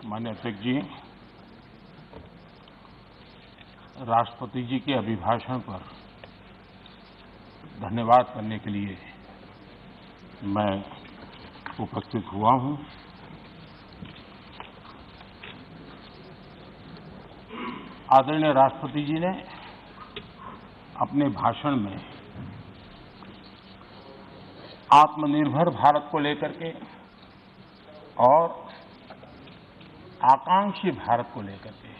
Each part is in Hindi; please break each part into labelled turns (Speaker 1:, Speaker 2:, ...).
Speaker 1: माननीय अध्यक्ष जी, राष्ट्रपति जी के अभिभाषण पर धन्यवाद करने के लिए मैं उपस्थित हुआ हूं। आदरणीय राष्ट्रपति जी ने अपने भाषण में आत्मनिर्भर भारत को लेकर के और आकांक्षी भारत को लेकर के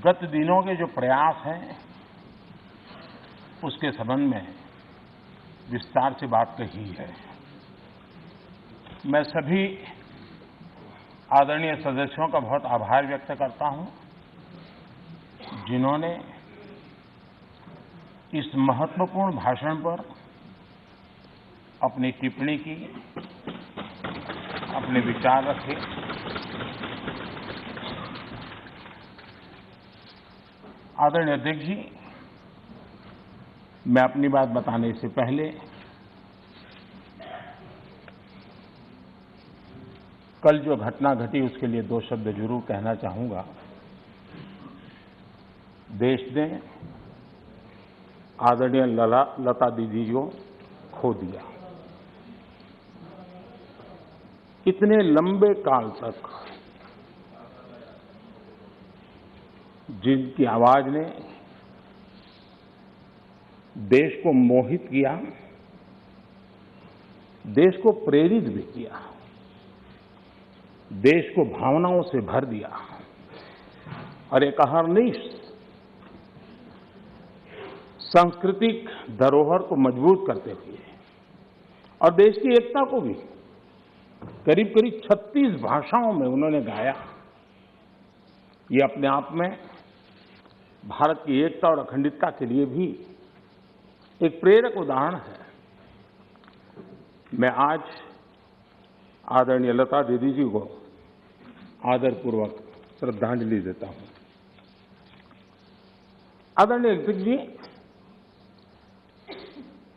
Speaker 1: गत दिनों के जो प्रयास हैं उसके संबंध में विस्तार से बात कही है। मैं सभी आदरणीय सदस्यों का बहुत आभार व्यक्त करता हूं जिन्होंने इस महत्वपूर्ण भाषण पर अपनी टिप्पणी की, अपने विचार रखे। आदरणीय अध्यक्ष जी, मैं अपनी बात बताने से पहले कल जो घटना घटी उसके लिए दो शब्द जरूर कहना चाहूंगा। देश ने आदरणीय लता दीदी को खो दिया। इतने लंबे काल तक जिनकी आवाज ने देश को मोहित किया, देश को प्रेरित भी किया, देश को भावनाओं से भर दिया और एक अहर्निश सांस्कृतिक धरोहर को मजबूत करते हुए और देश की एकता को भी करीब करीब 36 भाषाओं में उन्होंने गाया। ये अपने आप में भारत की एकता और अखंडता के लिए भी एक प्रेरक उदाहरण है। मैं आज आदरणीय लता दीदी जी को आदरपूर्वक श्रद्धांजलि देता हूं। आदरणीय अध्यक्ष जी,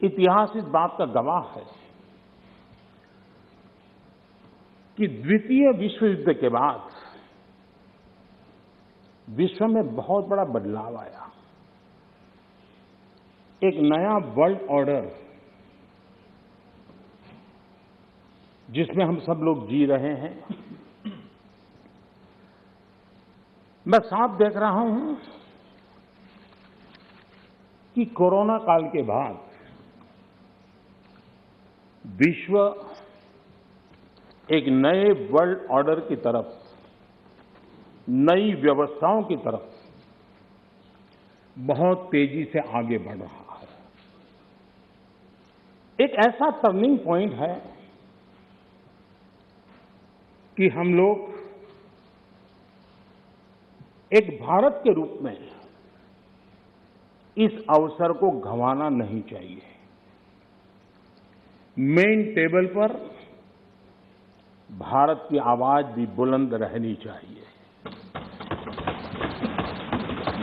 Speaker 1: इतिहास इस बात का गवाह है कि द्वितीय विश्व युद्ध के बाद विश्व में बहुत बड़ा बदलाव आया। एक नया वर्ल्ड ऑर्डर जिसमें हम सब लोग जी रहे हैं। मैं साफ देख रहा हूं कि कोरोना काल के बाद विश्व एक नए वर्ल्ड ऑर्डर की तरफ, नई व्यवस्थाओं की तरफ बहुत तेजी से आगे बढ़ रहा है। एक ऐसा टर्निंग पॉइंट है कि हम लोग एक भारत के रूप में इस अवसर को गंवाना नहीं चाहिए। मेन टेबल पर भारत की आवाज भी बुलंद रहनी चाहिए।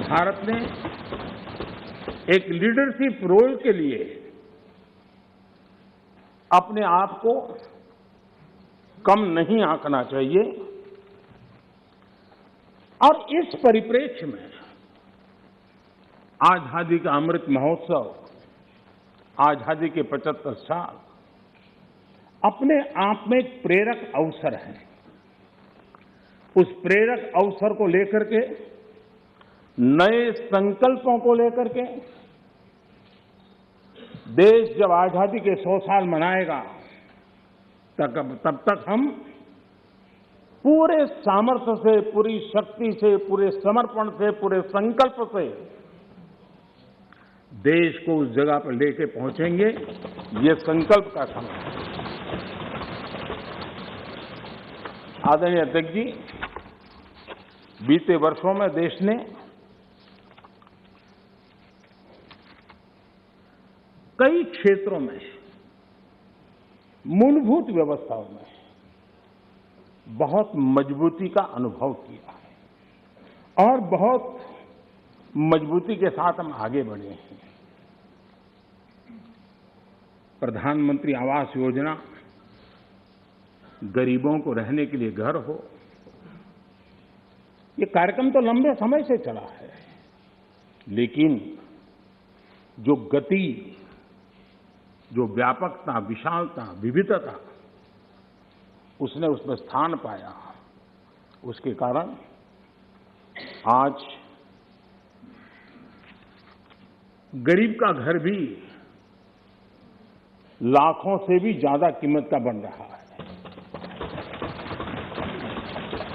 Speaker 1: भारत ने एक लीडरशिप रोल के लिए अपने आप को कम नहीं आंकना चाहिए और इस परिप्रेक्ष्य में आजादी का अमृत महोत्सव, आजादी के 75 साल अपने आप में एक प्रेरक अवसर है। उस प्रेरक अवसर को लेकर के, नए संकल्पों को लेकर के देश जब आजादी के 100 साल मनाएगा तब तक हम पूरे सामर्थ्य से, पूरी शक्ति से, पूरे समर्पण से, पूरे संकल्प से देश को उस जगह पर लेके पहुंचेंगे। ये संकल्प का समय है। आदरणीय अध्यक्ष जी, बीते वर्षों में देश ने कई क्षेत्रों में, मूलभूत व्यवस्थाओं में बहुत मजबूती का अनुभव किया है और बहुत मजबूती के साथ हम आगे बढ़े हैं। प्रधानमंत्री आवास योजना गरीबों को रहने के लिए घर हो। ये कार्यक्रम तो लंबे समय से चला है, लेकिन जो गति, जो व्यापकता, विशालता, विविधता उसने उसमें स्थान पाया, उसके कारण आज गरीब का घर भी लाखों से भी ज्यादा कीमत का बन रहा है।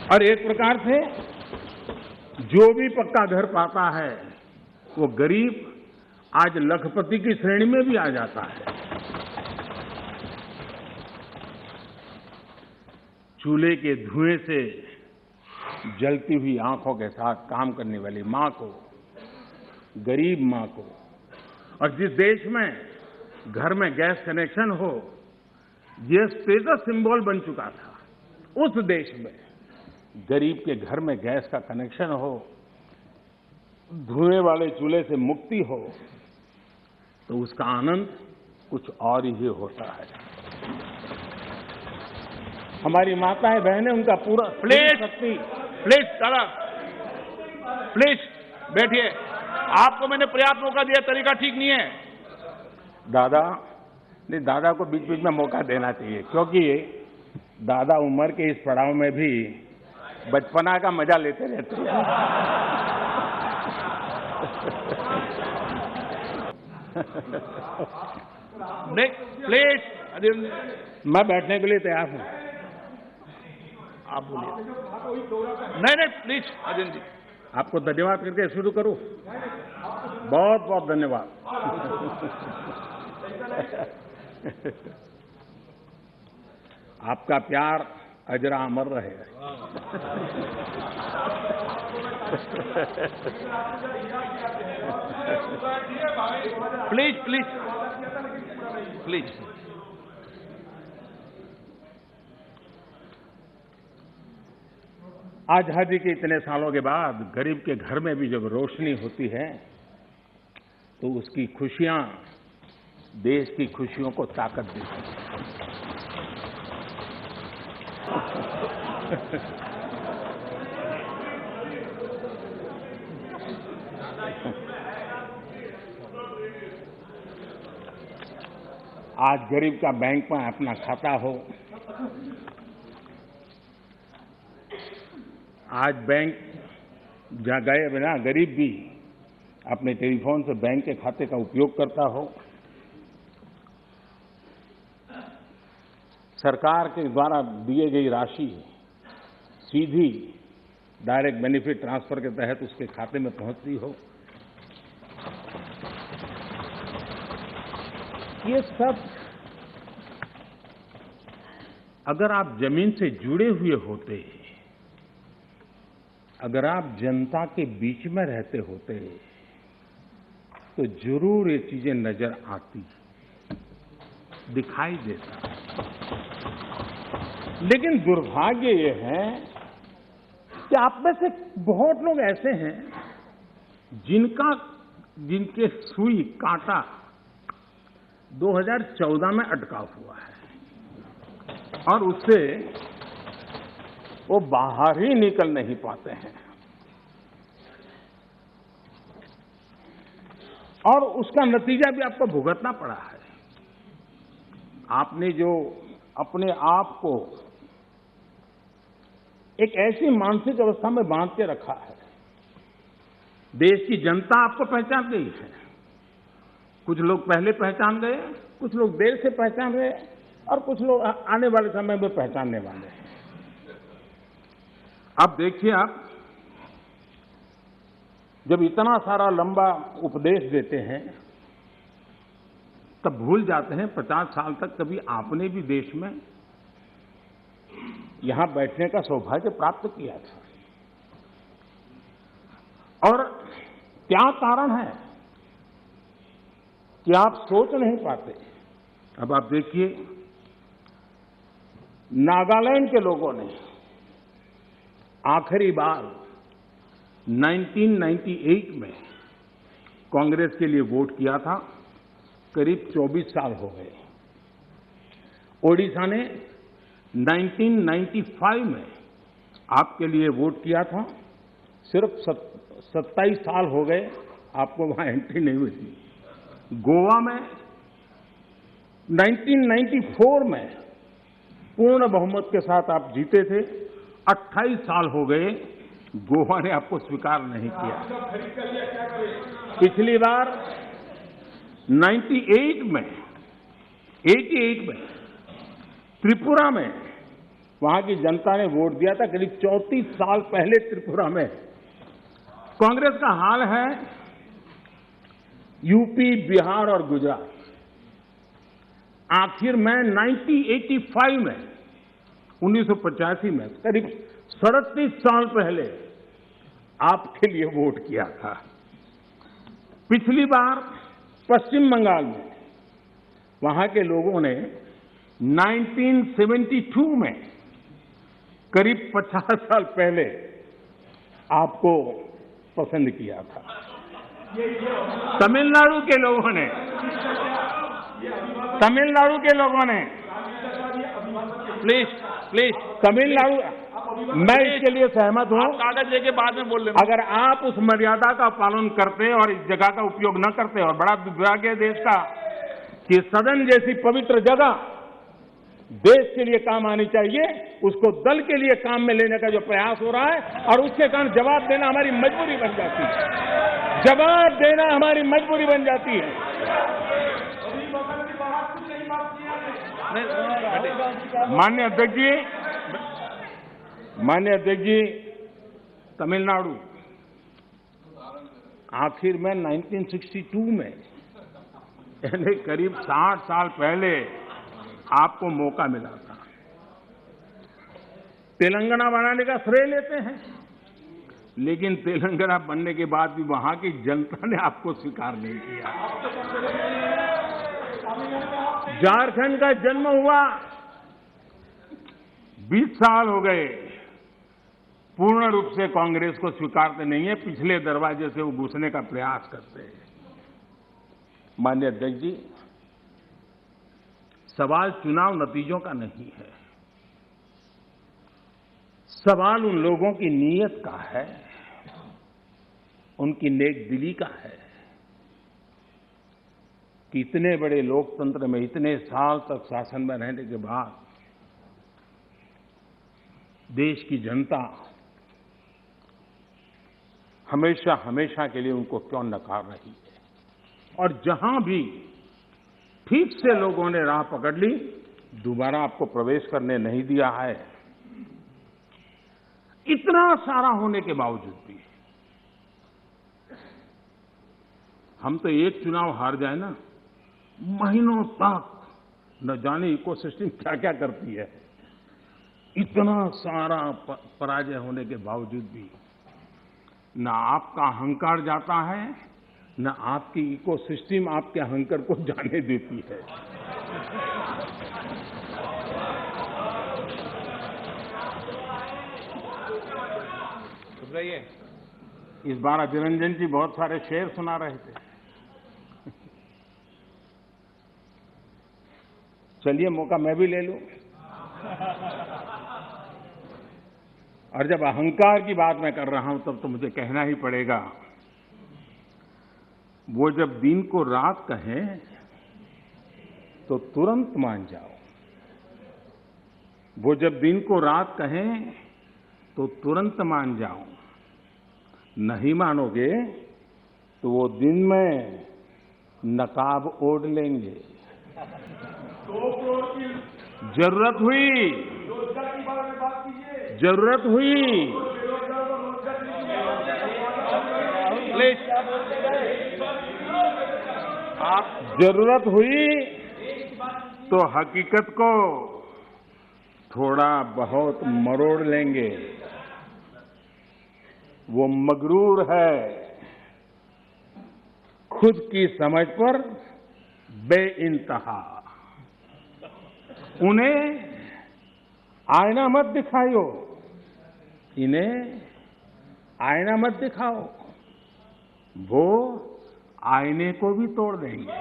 Speaker 1: और एक प्रकार से जो भी पक्का घर पाता है वो गरीब आज लखपति की श्रेणी में भी आ जाता है। चूल्हे के धुएं से जलती हुई आंखों के साथ काम करने वाली मां को, गरीब मां को, और जिस देश में घर में गैस कनेक्शन हो यह स्टेटस सिंबल बन चुका था, उस देश में गरीब के घर में गैस का कनेक्शन हो, धुएं वाले चूल्हे से मुक्ति हो, तो उसका आनंद कुछ और ही होता है। हमारी माताएं बहनें उनका पूरा
Speaker 2: प्लीज दादा, प्लीज बैठिए। आपको मैंने पर्याप्त मौका दिया, तरीका ठीक नहीं है।
Speaker 1: दादा नहीं, दादा को बीच बीच में मौका देना चाहिए, क्योंकि दादा उम्र के इस पड़ाव में भी बचपना का मजा लेते रहते हैं।
Speaker 2: प्लीज,
Speaker 1: मैं बैठने के लिए तैयार हूं।
Speaker 2: आप बोलिए। नहीं, प्लीज अजय जी।
Speaker 1: आपको धन्यवाद करके शुरू करूं। बहुत बहुत धन्यवाद। आपका प्यार अजरा अमर रहे।
Speaker 2: प्लीज।
Speaker 1: आजादी के इतने सालों के बाद गरीब के घर में भी जब रोशनी होती है तो उसकी खुशियां देश की खुशियों को ताकत देती हैं। आज गरीब का बैंक में अपना खाता हो, आज बैंक जहां गए बिना गरीब भी अपने टेलीफोन से बैंक के खाते का उपयोग करता हो, सरकार के द्वारा दिए गई राशि सीधी डायरेक्ट बेनिफिट ट्रांसफर के तहत उसके खाते में पहुंचती हो, ये सब अगर आप जमीन से जुड़े हुए होते, अगर आप जनता के बीच में रहते होते तो जरूर ये चीजें नजर आती, दिखाई देता। लेकिन दुर्भाग्य ये है कि आप में से बहुत लोग ऐसे हैं जिनके सुई कांटा 2014 में अटका हुआ है और उससे वो बाहर ही निकल नहीं पाते हैं, और उसका नतीजा भी आपको भुगतना पड़ा है। आपने जो अपने आप को एक ऐसी मानसिक अवस्था में बांध के रखा है, देश की जनता आपको पहचान गई है। कुछ लोग पहले पहचान गए, कुछ लोग देर से पहचान गए, और कुछ लोग आने वाले समय में पहचानने वाले हैं। अब देखिए, आप जब इतना सारा लंबा उपदेश देते हैं तब भूल जाते हैं 50 साल तक कभी आपने भी देश में यहां बैठने का सौभाग्य प्राप्त किया था। और क्या कारण है कि आप सोच नहीं पाते। अब आप देखिए, नागालैंड के लोगों ने आखिरी बार 1998 में कांग्रेस के लिए वोट किया था, करीब 24 साल हो गए। ओडिशा ने 1995 में आपके लिए वोट किया था, सिर्फ 27 साल हो गए, आपको वहां एंट्री नहीं मिली। गोवा में 1994 में पूर्ण बहुमत के साथ आप जीते थे, 28 साल हो गए, गोवा ने आपको स्वीकार नहीं किया। पिछली बार 88 में त्रिपुरा में वहां की जनता ने वोट दिया था, करीब 34 साल पहले त्रिपुरा में। कांग्रेस का हाल है यूपी, बिहार और गुजरात। आखिर में 1985 में 1985 में करीब 37 साल पहले आपके लिए वोट किया था। पिछली बार पश्चिम बंगाल में वहां के लोगों ने 1972 में करीब 50 साल पहले आपको पसंद किया था। तमिलनाडु के लोगों ने प्लीज तमिलनाडु, मैं इसके लिए सहमत हूं।
Speaker 2: कागज लेके बाद में बोल लेना।
Speaker 1: अगर आप उस मर्यादा का पालन करते और इस जगह का उपयोग न करते, और बड़ा दुर्भाग्य देश का कि सदन जैसी पवित्र जगह देश के लिए काम आनी चाहिए, उसको दल के लिए काम में लेने का जो प्रयास हो रहा है, और उसके कारण जवाब देना हमारी मजबूरी बन जाती है। जवाब देना हमारी मजबूरी बन जाती है। माननीय अध्यक्ष जी, तमिलनाडु आखिर में 1962 में, यानी करीब 60 साल पहले आपको मौका मिला था। तेलंगाना बनाने का श्रेय लेते हैं, लेकिन तेलंगाना बनने के बाद भी वहां की जनता ने आपको स्वीकार नहीं किया। झारखंड का जन्म हुआ, 20 साल हो गए, पूर्ण रूप से कांग्रेस को स्वीकारते नहीं है, पिछले दरवाजे से वो घुसने का प्रयास करते हैं। माननीय अध्यक्ष जी, सवाल चुनाव नतीजों का नहीं है, सवाल उन लोगों की नीयत का है, उनकी नेक दिली का है कि इतने बड़े लोकतंत्र में इतने साल तक शासन में रहने के बाद देश की जनता हमेशा हमेशा के लिए उनको क्यों नकार रही है, और जहां भी ठीक से लोगों ने राह पकड़ ली, दोबारा आपको प्रवेश करने नहीं दिया है। इतना सारा होने के बावजूद भी हम तो एक चुनाव हार जाए ना, महीनों तक न जाने इकोसिस्टम क्या क्या करती है। इतना सारा पराजय होने के बावजूद भी न आपका अहंकार जाता है, न आपकी इकोसिस्टम आपके अहंकार को जाने देती है। इस बार अभिरंजन जी बहुत सारे शेर सुना रहे थे। चलिए मौका मैं भी ले लूं। और जब अहंकार की बात मैं कर रहा हूं तब तो मुझे कहना ही पड़ेगा, वो जब दिन को रात कहें तो तुरंत मान जाओ, वो जब दिन को रात कहें तो तुरंत मान जाओ, नहीं मानोगे तो वो दिन में नकाब ओढ़ लेंगे। जरूरत हुई जरूरत हुई तो हकीकत को थोड़ा बहुत मरोड़ लेंगे। वो मगरूर है, खुद की समझ पर बेइंतहा। उन्हें आईना मत दिखाओ, इन्हें आईना मत दिखाओ, वो आईने को भी तोड़ देंगे।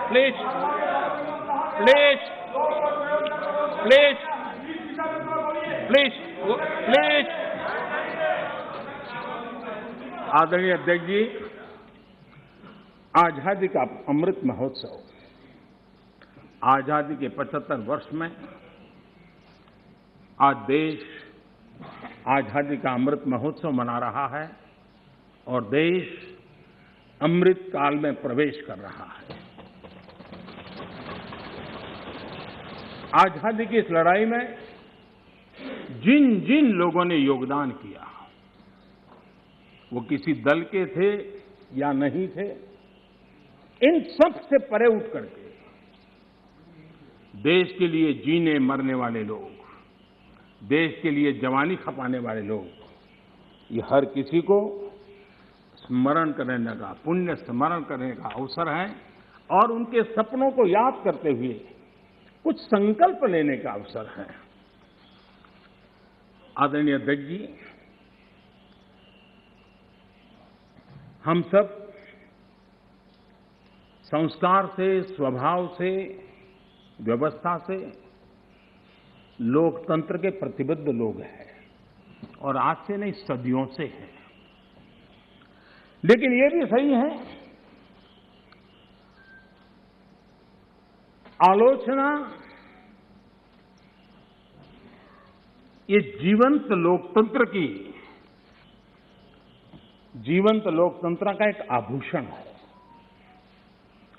Speaker 2: Please please please please please.
Speaker 1: आदरणीय अध्यक्ष जी, आजादी का अमृत महोत्सव, आजादी के 75 वर्ष में आज देश आजादी का अमृत महोत्सव मना रहा है और देश अमृत काल में प्रवेश कर रहा है। आजादी की इस लड़ाई में जिन जिन लोगों ने योगदान किया, वो किसी दल के थे या नहीं थे, इन सब से परे उठ करके देश के लिए जीने मरने वाले लोग, देश के लिए जवानी खपाने वाले लोग, ये हर किसी को स्मरण करने का, पुण्य स्मरण करने का अवसर है और उनके सपनों को याद करते हुए कुछ संकल्प लेने का अवसर है। आदरणीय अध्यक्ष जी, हम सब संस्कार से, स्वभाव से, व्यवस्था से लोकतंत्र के प्रतिबद्ध लोग हैं और आज से नहीं, सदियों से हैं। लेकिन ये भी सही है, आलोचना ये जीवंत लोकतंत्र की, जीवंत लोकतंत्र का एक आभूषण है,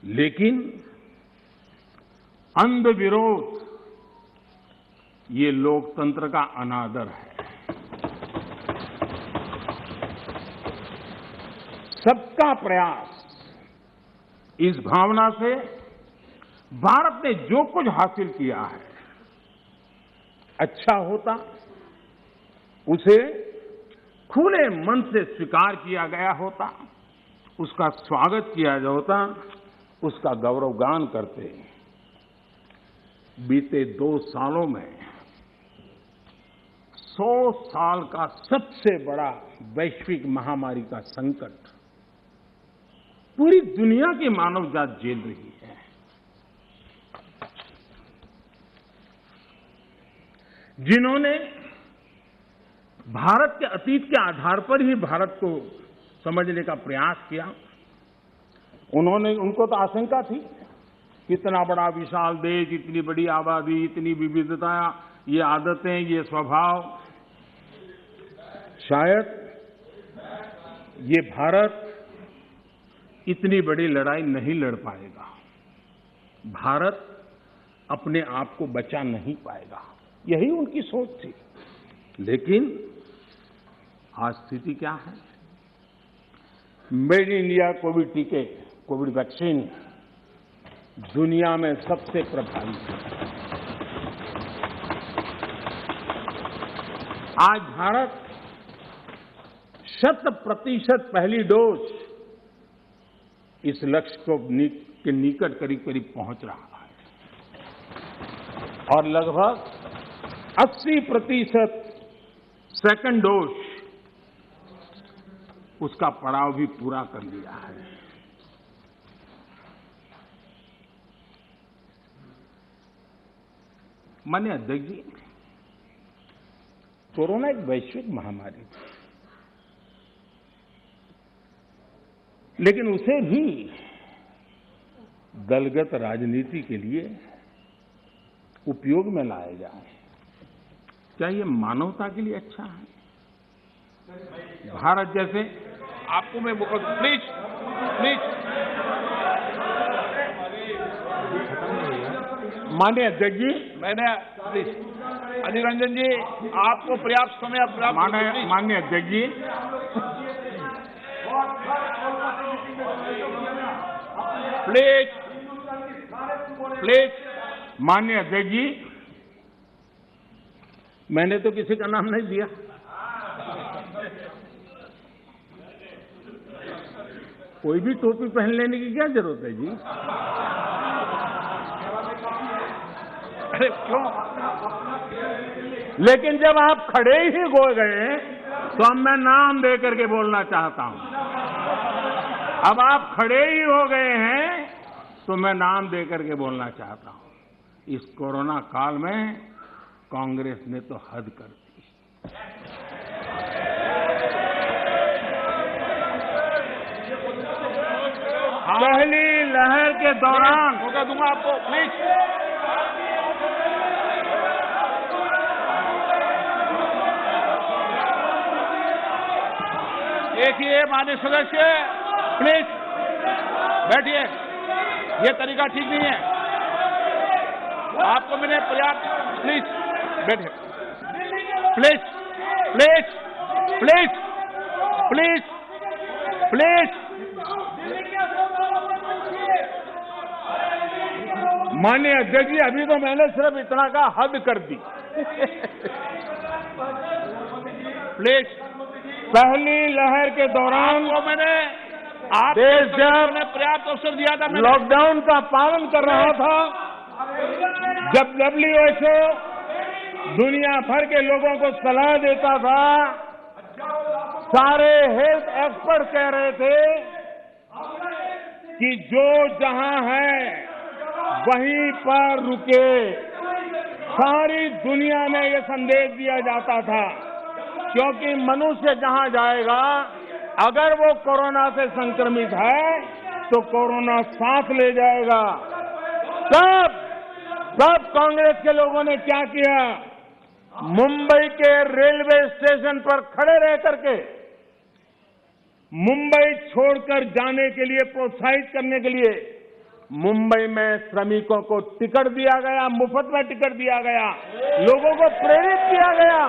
Speaker 1: लेकिन अंध विरोध ये लोकतंत्र का अनादर है। सबका प्रयास, इस भावना से भारत ने जो कुछ हासिल किया है, अच्छा होता उसे खुले मन से स्वीकार किया गया होता, उसका स्वागत किया होता, उसका गौरवगान करते। बीते 2 सालों में 100 साल का सबसे बड़ा वैश्विक महामारी का संकट पूरी दुनिया की मानव जात झेल रही है। जिन्होंने भारत के अतीत के आधार पर ही भारत को समझने का प्रयास किया, उनको तो आशंका थी, कितना बड़ा विशाल देश, इतनी बड़ी आबादी, इतनी विविधता, ये आदतें, ये स्वभाव, शायद ये भारत इतनी बड़ी लड़ाई नहीं लड़ पाएगा, भारत अपने आप को बचा नहीं पाएगा, यही उनकी सोच थी। लेकिन आज स्थिति क्या है? मेड इन इंडिया कोविड टीके, कोविड वैक्सीन दुनिया में सबसे प्रभावी है। आज भारत 100% पहली डोज इस लक्ष्य के निकट करीब करीब पहुंच रहा है और लगभग 80% सेकंड डोज उसका पड़ाव भी पूरा कर लिया है। माननीय अध्यक्ष जी, कोरोना एक वैश्विक महामारी थी, लेकिन उसे भी दलगत राजनीति के लिए उपयोग में लाया जाए, क्या ये मानवता के लिए अच्छा है? भारत जैसे,
Speaker 2: आपको मैं प्लीज प्लीज।
Speaker 1: माननीय अध्यक्ष जी,
Speaker 2: मैंने प्लीज अधीर रंजन जी, आपको पर्याप्त समय
Speaker 1: माननीय अध्यक्ष जी,
Speaker 2: प्लीज प्लीज।
Speaker 1: माननीय अध्यक्ष जी, मैंने तो किसी का नाम नहीं दिया। कोई भी टोपी पहन लेने की क्या जरूरत है जी?
Speaker 2: अरे क्यों?
Speaker 1: लेकिन जब आप खड़े ही हो गए तो अब मैं नाम दे करके बोलना चाहता हूं। अब आप खड़े ही हो गए हैं तो मैं नाम दे करके बोलना चाहता हूं। इस कोरोना काल में कांग्रेस ने तो हद कर दी। पहली लहर के दौरान
Speaker 2: मौका दूंगा आपको, प्लीज। देखिए माननीय सदस्य, प्लीज बैठिए, ये तरीका ठीक नहीं है। आपको मैंने पर्याप्त, प्लीज बैठिए, please please please please please.
Speaker 1: माननीय अध्यक्ष जी, अभी तो मैंने सिर्फ इतना का हद कर दी।
Speaker 2: प्लीज।
Speaker 1: पहली लहर के दौरान
Speaker 2: आपको मैंने
Speaker 1: देश जब
Speaker 2: पर्याप्त अवसर दिया था,
Speaker 1: लॉकडाउन का पालन कर रहा था, जब WHO दुनिया भर के लोगों को सलाह देता था, सारे हेल्थ एक्सपर्ट कह रहे थे कि जो जहां है वहीं पर रुके। सारी दुनिया में ये संदेश दिया जाता था, क्योंकि मनुष्य जहां जाएगा, अगर वो कोरोना से संक्रमित है तो कोरोना साथ ले जाएगा। तब कांग्रेस के लोगों ने क्या किया, मुंबई के रेलवे स्टेशन पर खड़े रह करके मुंबई छोड़कर जाने के लिए प्रोत्साहित करने के लिए मुंबई में श्रमिकों को टिकट दिया गया, मुफ्त में टिकट दिया गया, लोगों को प्रेरित किया गया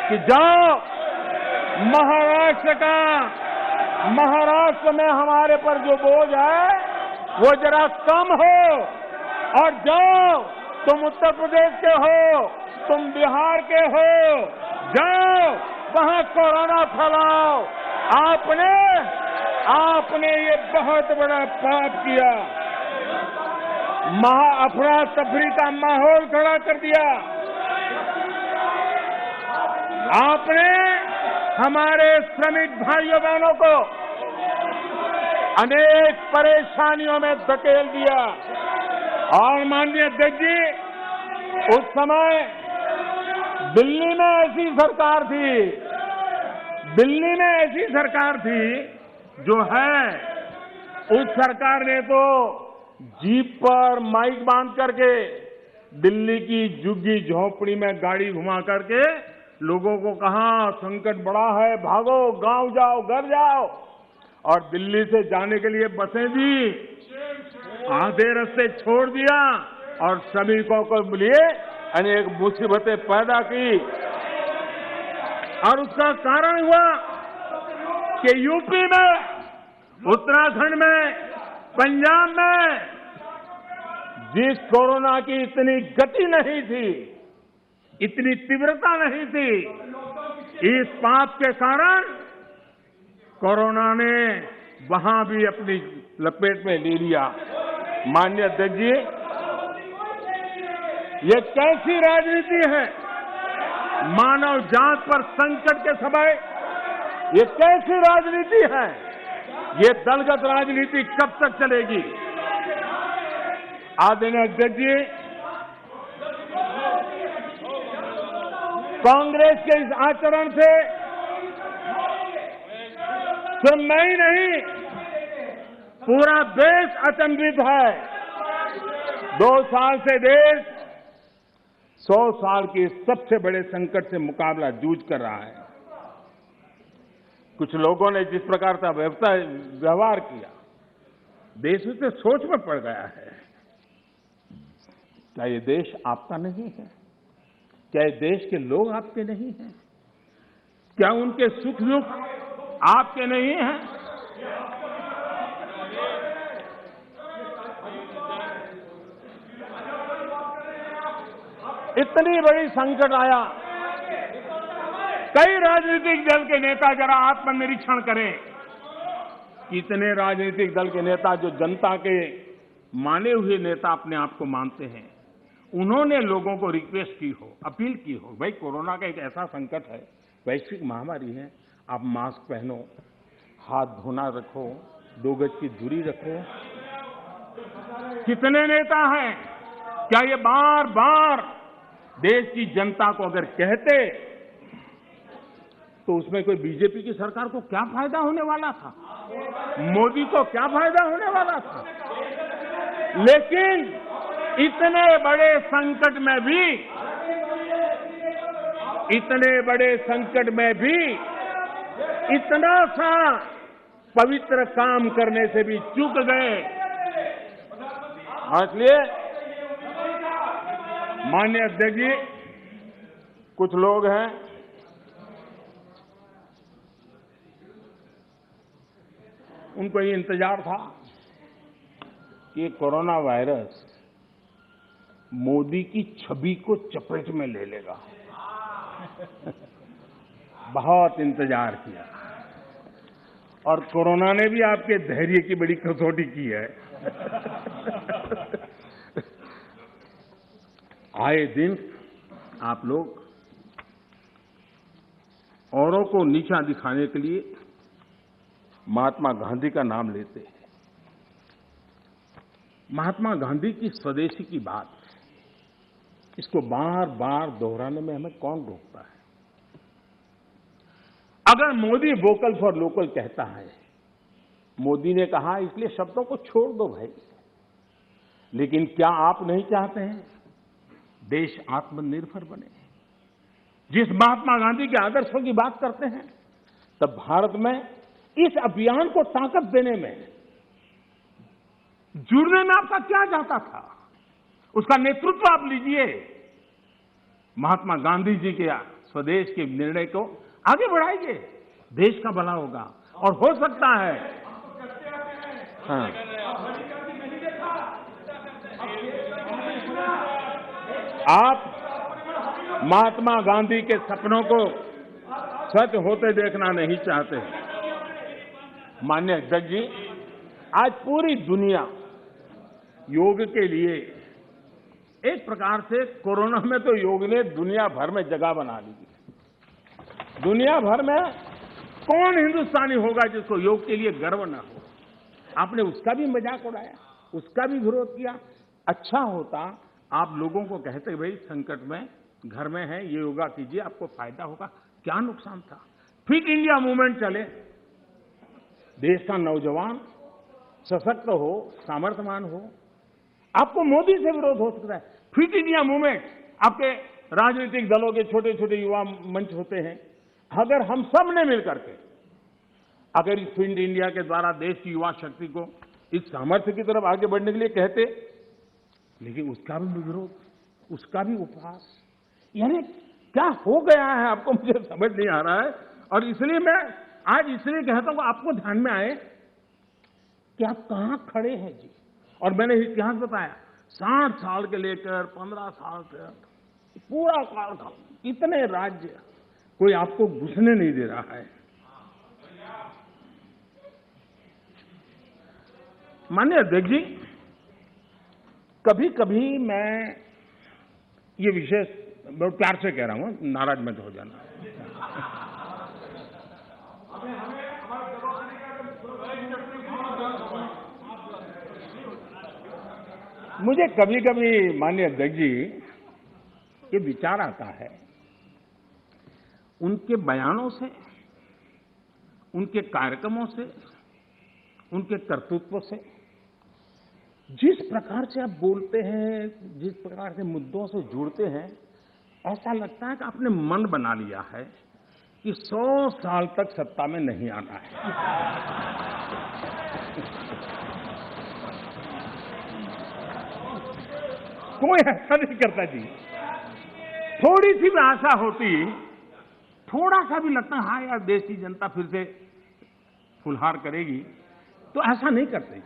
Speaker 1: कि जाओ महाराष्ट्र में हमारे पर जो बोझ है वो जरा कम हो, और जाओ तुम उत्तर प्रदेश के हो, तुम बिहार के हो, जाओ वहां कोरोना फैलाओ। आपने ये बहुत बड़ा पाप किया, अफरा तफरी का माहौल खड़ा कर दिया। आपने हमारे श्रमिक भाइयों बहनों को अनेक परेशानियों में धकेल दिया। और माननीय अध्यक्ष जी, उस समय दिल्ली में ऐसी सरकार थी जो है, उस सरकार ने तो जीप पर माइक बांध करके दिल्ली की झुग्गी झोपड़ी में गाड़ी घुमा करके लोगों को कहा संकट बड़ा है, भागो, गांव जाओ, घर जाओ। और दिल्ली से जाने के लिए बसें दी, आधे रास्ते छोड़ दिया और श्रमिकों को लिए अनेक मुसीबतें पैदा की। और उसका कारण हुआ कि यूपी में, उत्तराखंड में, पंजाब में जिस कोरोना की इतनी गति नहीं थी, इतनी तीव्रता नहीं थी, इस पाप के कारण कोरोना ने वहां भी अपनी लपेट में ले लिया। माननीय अध्यक्ष जी, ये कैसी राजनीति है? मानव जात पर संकट के समय ये कैसी राजनीति है? ये दलगत राजनीति कब तक चलेगी? आदरणीय अध्यक्ष जी, कांग्रेस के इस आचरण से सिर्फ मैं ही नहीं, पूरा देश अचंभित है। 2 साल से देश 100 साल के सबसे बड़े संकट से मुकाबला जूझ कर रहा है। कुछ लोगों ने जिस प्रकार का व्यवहार किया, देश उससे सोच में पड़ गया है। क्या ये देश आपका नहीं है? क्या ये देश के लोग आपके नहीं हैं? क्या उनके सुख दुख आपके नहीं हैं? इतनी बड़ी संकट आया, कई राजनीतिक दल के नेता जरा आत्मनिरीक्षण करें। कितने राजनीतिक दल के नेता जो जनता के माने हुए नेता अपने आप को मानते हैं, उन्होंने लोगों को रिक्वेस्ट की हो, अपील की हो, भाई कोरोना का एक ऐसा संकट है, वैश्विक महामारी है, आप मास्क पहनो, हाथ धोना रखो, 2 गज की दूरी रखो, कितने नेता हैं? क्या ये बार बार देश की जनता को अगर कहते तो उसमें कोई बीजेपी की सरकार को क्या फायदा होने वाला था? मोदी को क्या फायदा होने वाला था? लेकिन इतने बड़े संकट में भी इतना सा पवित्र काम करने से भी चूक गए। इसलिए माननीय अध्यक्ष जी, कुछ लोग हैं उनको ये इंतजार था कि कोरोना वायरस मोदी की छवि को चपेट में ले लेगा। बहुत इंतजार किया और कोरोना ने भी आपके धैर्य की बड़ी कसौटी की है। आए दिन आप लोग औरों को नीचा दिखाने के लिए महात्मा गांधी का नाम लेते हैं। महात्मा गांधी की स्वदेशी की बात, इसको बार बार दोहराने में हमें कौन रोकता है? अगर मोदी वोकल फॉर लोकल कहता है, मोदी ने कहा इसलिए शब्दों को छोड़ दो भाई, लेकिन क्या आप नहीं चाहते हैं देश आत्मनिर्भर बने? जिस महात्मा गांधी के आदर्शों की बात करते हैं, तब भारत में इस अभियान को ताकत देने में, जुड़ने में आपका क्या जाता था? उसका नेतृत्व आप लीजिए। महात्मा गांधी जी के स्वदेश के निर्णय को आगे बढ़ाइए, देश का भला होगा। और हो सकता है आप महात्मा गांधी के सपनों को सच होते देखना नहीं चाहते। माननीय अध्यक्ष जी, आज पूरी दुनिया योग के लिए, एक प्रकार से कोरोना में तो योग ने दुनिया भर में जगह बना ली। दुनिया भर में कौन हिंदुस्तानी होगा जिसको योग के लिए गर्व ना हो? आपने उसका भी मजाक उड़ाया, उसका भी विरोध किया। अच्छा होता आप लोगों को कहते भाई संकट में घर में है, ये योगा कीजिए, आपको फायदा होगा। क्या नुकसान था? फिट इंडिया मूवमेंट चले, देश का नौजवान सशक्त हो, सामर्थ्यवान हो। आपको मोदी से विरोध हो सकता है। फिट इंडिया मूवमेंट, आपके राजनीतिक दलों के छोटे छोटे युवा मंच होते हैं। अगर हम सब ने मिलकर के अगर इस फिट इंडिया के द्वारा देश की युवा शक्ति को इस सामर्थ्य की तरफ आगे बढ़ने के लिए कहते, लेकिन उसका भी विरोध, उसका भी उपहास, यानी क्या हो गया है आपको मुझे समझ नहीं आ रहा है। और इसलिए मैं आज इसलिए कहता हूं आपको ध्यान में आए कि आप कहां खड़े हैं जी। और मैंने इतिहास बताया, 60 साल के लेकर 15 साल तक पूरा कालखंड, इतने राज्य, कोई आपको घुसने नहीं दे रहा है। माननीय अध्यक्ष जी, कभी कभी मैं ये विषय बहुत प्यार से कह रहा हूं, नाराज मत हो जाना। मुझे कभी कभी माननीय अध्यक्ष जी ये विचार आता है, उनके बयानों से, उनके कार्यक्रमों से, उनके कर्तृत्व से, जिस प्रकार से आप बोलते हैं, जिस प्रकार से मुद्दों से जुड़ते हैं, ऐसा लगता है कि आपने मन बना लिया है कि 100 साल तक सत्ता में नहीं आना है। कोई ऐसा नहीं करता जी। थोड़ी सी भी आशा होती, थोड़ा सा भी लगता हाँ यार देश की जनता फिर से फुलहार करेगी, तो ऐसा नहीं करते।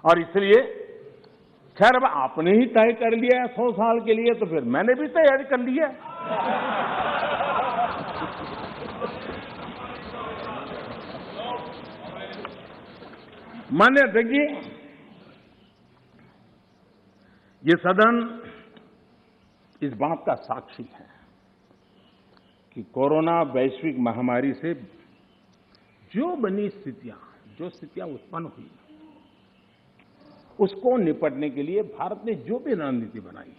Speaker 1: और इसलिए खैर अब आपने ही तय कर लिया है 100 साल के लिए, तो फिर मैंने भी तैयारी कर ली है। माननीय अध्यक्ष जी, ये सदन इस बात का साक्षी है कि कोरोना वैश्विक महामारी से जो बनी स्थितियां, जो स्थितियां उत्पन्न हुई, उसको निपटने के लिए भारत ने जो भी रणनीति बनाई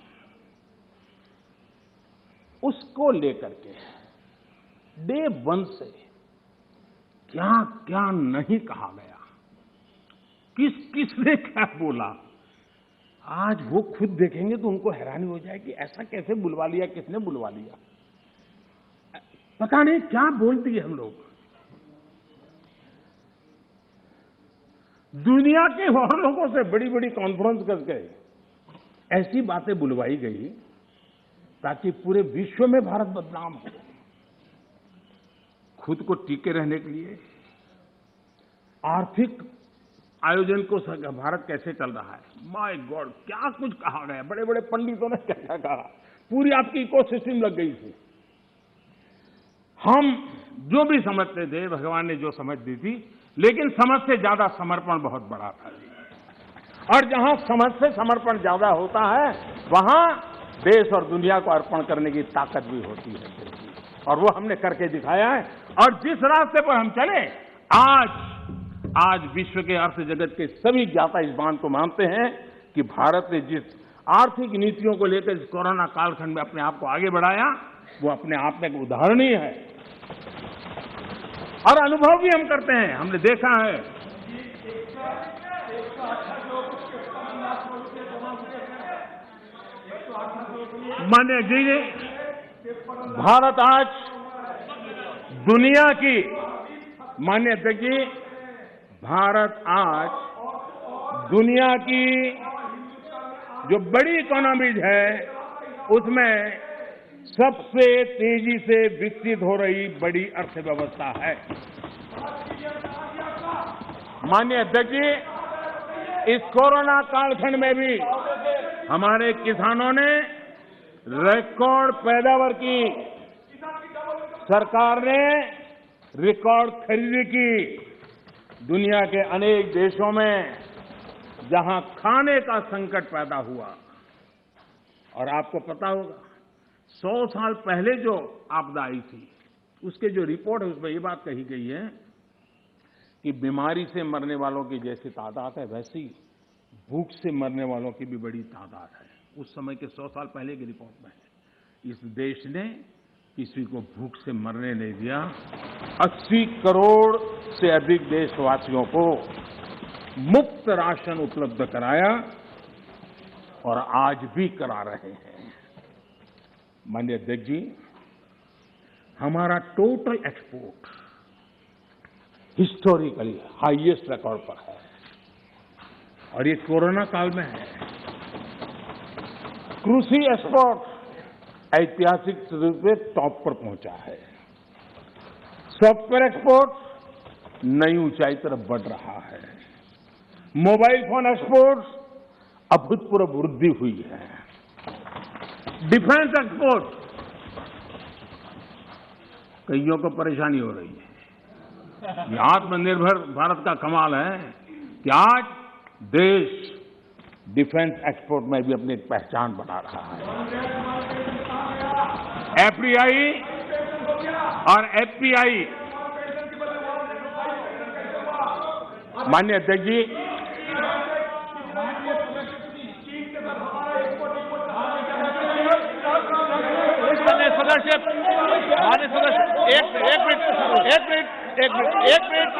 Speaker 1: उसको लेकर के डे वन से क्या क्या नहीं कहा गया, किस किसने क्या बोला, आज वो खुद देखेंगे तो उनको हैरानी हो जाएगी ऐसा कैसे बुलवा लिया, किसने बुलवा लिया, पता नहीं क्या बोल दिए हम लोग। दुनिया के और लोगों से बड़ी बड़ी कॉन्फ्रेंस करके ऐसी बातें बुलवाई गई ताकि पूरे विश्व में भारत बदनाम हो। खुद को टिके रहने के लिए आर्थिक आयोजन को भारत कैसे चल रहा है, माय गॉड क्या कुछ कहा गया, बड़े बड़े पंडितों ने क्या क्या कहा, पूरी आपकी इकोसिस्टम लग गई थी। हम जो भी समझते थे भगवान ने जो समझ दी थी, लेकिन समझ से ज्यादा समर्पण बहुत बड़ा था जी। और जहां समझ से समर्पण ज्यादा होता है वहां देश और दुनिया को अर्पण करने की ताकत भी होती है और वो हमने करके दिखाया है। और जिस रास्ते पर हम चले आज विश्व के अर्थ जगत के सभी ज्ञाता इस बात को मानते हैं कि भारत ने जिस आर्थिक नीतियों को लेकर इस कोरोना कालखंड में अपने आप को आगे बढ़ाया वो अपने आप में एक उदाहरणीय है और अनुभव भी हम करते हैं, हमने देखा है। माननीय जी, भारत आज दुनिया की, माननीय अध्यक्ष जी, भारत आज दुनिया की जो बड़ी इकोनॉमीज है उसमें सबसे तेजी से विकसित हो रही बड़ी अर्थव्यवस्था है। माननीय अध्यक्ष जी, इस कोरोना कालखंड में भी हमारे किसानों ने रिकॉर्ड पैदावार की, सरकार ने रिकॉर्ड खरीदी की। दुनिया के अनेक देशों में जहां खाने का संकट पैदा हुआ, और आपको पता होगा 100 साल पहले जो आपदा आई थी उसके जो रिपोर्ट है उसमें ये बात कही गई है कि बीमारी से मरने वालों की जैसी तादाद है वैसी भूख से मरने वालों की भी बड़ी तादाद है। उस समय के 100 साल पहले की रिपोर्ट में है। इस देश ने किसी को भूख से मरने नहीं दिया। 80 करोड़ से अधिक देशवासियों को मुफ्त राशन उपलब्ध कराया और आज भी करा रहे हैं। माननीय अध्यक्ष जी, हमारा total export historically highest record पर है और ये कोरोना काल में है। कृषि एक्सपोर्ट ऐतिहासिक रूप से टॉप पर पहुंचा है। सॉफ्टवेयर एक्सपोर्ट नई ऊंचाई तरफ बढ़ रहा है। मोबाइल फोन एक्सपोर्ट अभूतपूर्व वृद्धि हुई है। डिफेंस एक्सपोर्ट कईयों को परेशानी हो रही है। ये आत्मनिर्भर भारत का कमाल है कि आज देश डिफेंस एक्सपोर्ट में भी अपनी पहचान बना रहा है। एफडीआई और एफपीआई, माननीय अध्यक्ष जी, माननीय सदस्य एक मिनट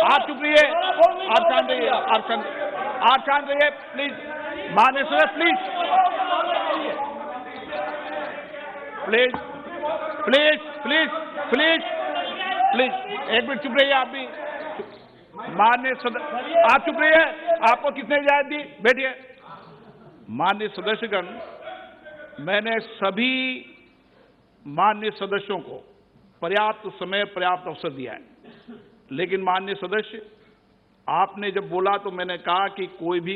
Speaker 1: आप चुप रहिए, आप शांत रहिए, आप शांत रहिए प्लीज। माननीय सदस्य please please please please please एक मिनट चुप रहिए आप भी। माननीय सदस्य आप चुप रहिए, आपको किसने इजाजत दी, बैठिए। माननीय सदस्यगण, मैंने सभी माननीय सदस्यों को पर्याप्त समय पर्याप्त अवसर दिया है, लेकिन माननीय सदस्य आपने जब बोला तो मैंने कहा कि कोई भी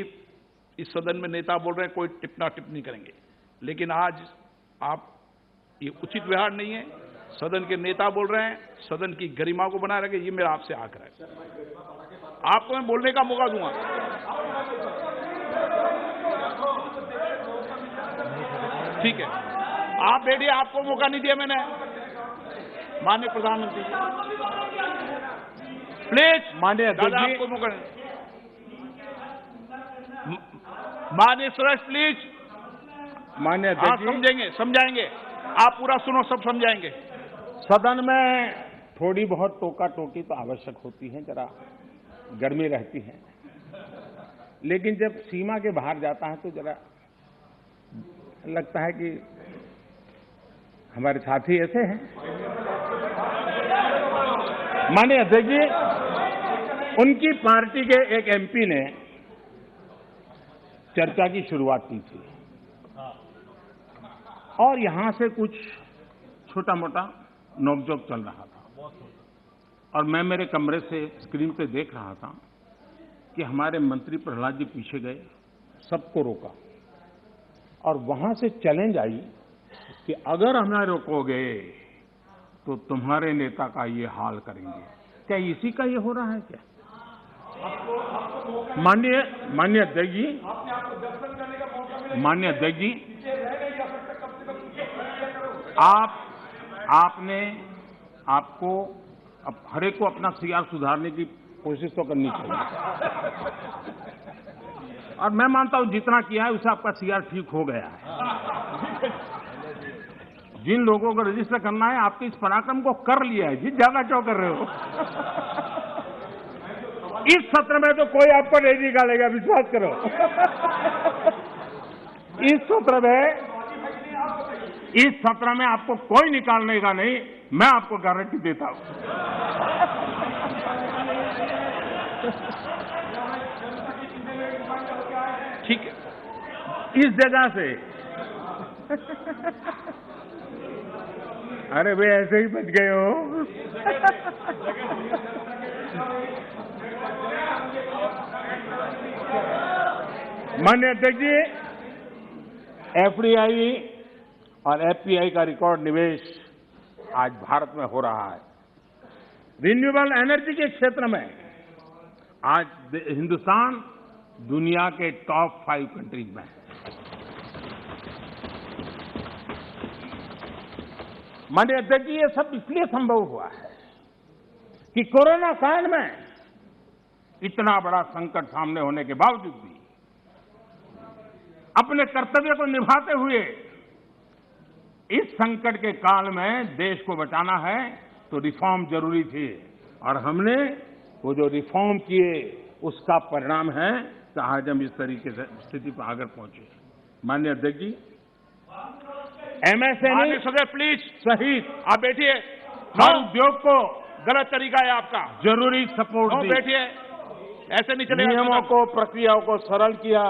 Speaker 1: इस सदन में नेता बोल रहे हैं कोई टिप्पणी टिप्पणी करेंगे, लेकिन आज आप ये उचित व्यवहार नहीं है। सदन के नेता बोल रहे हैं, सदन की गरिमा को बनाए रखें, ये मेरा आपसे आग्रह है। आपको मैं बोलने का मौका दूंगा। ठीक है, आप बैठिए, आपको मौका नहीं दिया मैंने। माननीय प्रधानमंत्री,
Speaker 2: प्लीज
Speaker 1: माननीय
Speaker 2: दादा
Speaker 1: अध्यक्ष जी,
Speaker 2: आपको मौका माननीय सुरेश प्लीज।
Speaker 1: माननीय
Speaker 2: हाँ
Speaker 1: अध्यक्ष जी,
Speaker 2: समझेंगे, समझाएंगे, आप पूरा सुनो, सब समझाएंगे।
Speaker 1: सदन में थोड़ी बहुत टोका टोकी तो आवश्यक होती है, जरा गर्मी रहती है, लेकिन जब सीमा के बाहर जाता है तो जरा लगता है कि हमारे साथी ऐसे हैं। माननीय अध्यक्ष जी, उनकी पार्टी के एक एमपी ने चर्चा की शुरुआत की थी और यहां से कुछ छोटा मोटा नोकझोंक चल रहा था और मैं मेरे कमरे से स्क्रीन पे देख रहा था कि हमारे मंत्री प्रहलाद जी पीछे गए, सबको रोका और वहां से चैलेंज आई कि अगर हमें रोकोगे तो तुम्हारे नेता का ये हाल करेंगे। क्या इसी का ये हो रहा है क्या? माननीय अध्यक्ष जी, माननीय अध्यक्ष जी, आपको अब हर एक को अपना सीआर सुधारने की कोशिश तो करनी चाहिए और मैं मानता हूं जितना किया है उससे आपका सीआर ठीक हो गया है। जिन लोगों को रजिस्टर करना है आपके इस पराक्रम को कर लिया है जी, ज्यादा क्यों कर रहे हो? इस सत्र में तो कोई आपको नहीं निकालेगा, विश्वास करो। इस सत्र में आपको कोई निकालने का नहीं, मैं आपको गारंटी देता हूं।
Speaker 2: ठीक है,
Speaker 1: इस जगह से अरे वे ऐसे ही बच गए हो। माननीय अध्यक्ष जी, एफडीआई और एफपीआई का रिकॉर्ड निवेश आज भारत में हो रहा है। रिन्यूएबल एनर्जी के क्षेत्र में आज हिंदुस्तान दुनिया के टॉप 5 कंट्रीज में है। माननीय अध्यक्ष जी, ये सब इसलिए संभव हुआ है कि कोरोना काल में इतना बड़ा संकट सामने होने के बावजूद भी अपने कर्तव्य को निभाते हुए इस संकट के काल में देश को बचाना है तो रिफॉर्म जरूरी थी और हमने वो जो रिफॉर्म किए उसका परिणाम है कि आज हम इस तरीके से स्थिति पर आगे पहुंचे। माननीय अध्यक्ष जी, एमएसएमई
Speaker 2: सदस्य प्लीज
Speaker 1: सहित
Speaker 2: आप बैठिए।
Speaker 1: हर उद्योग को
Speaker 2: गलत तरीका है आपका,
Speaker 1: जरूरी सपोर्ट दी,
Speaker 2: बैठिए, ऐसे नहीं चलेगा।
Speaker 1: नियमों को, प्रक्रियाओं को सरल किया।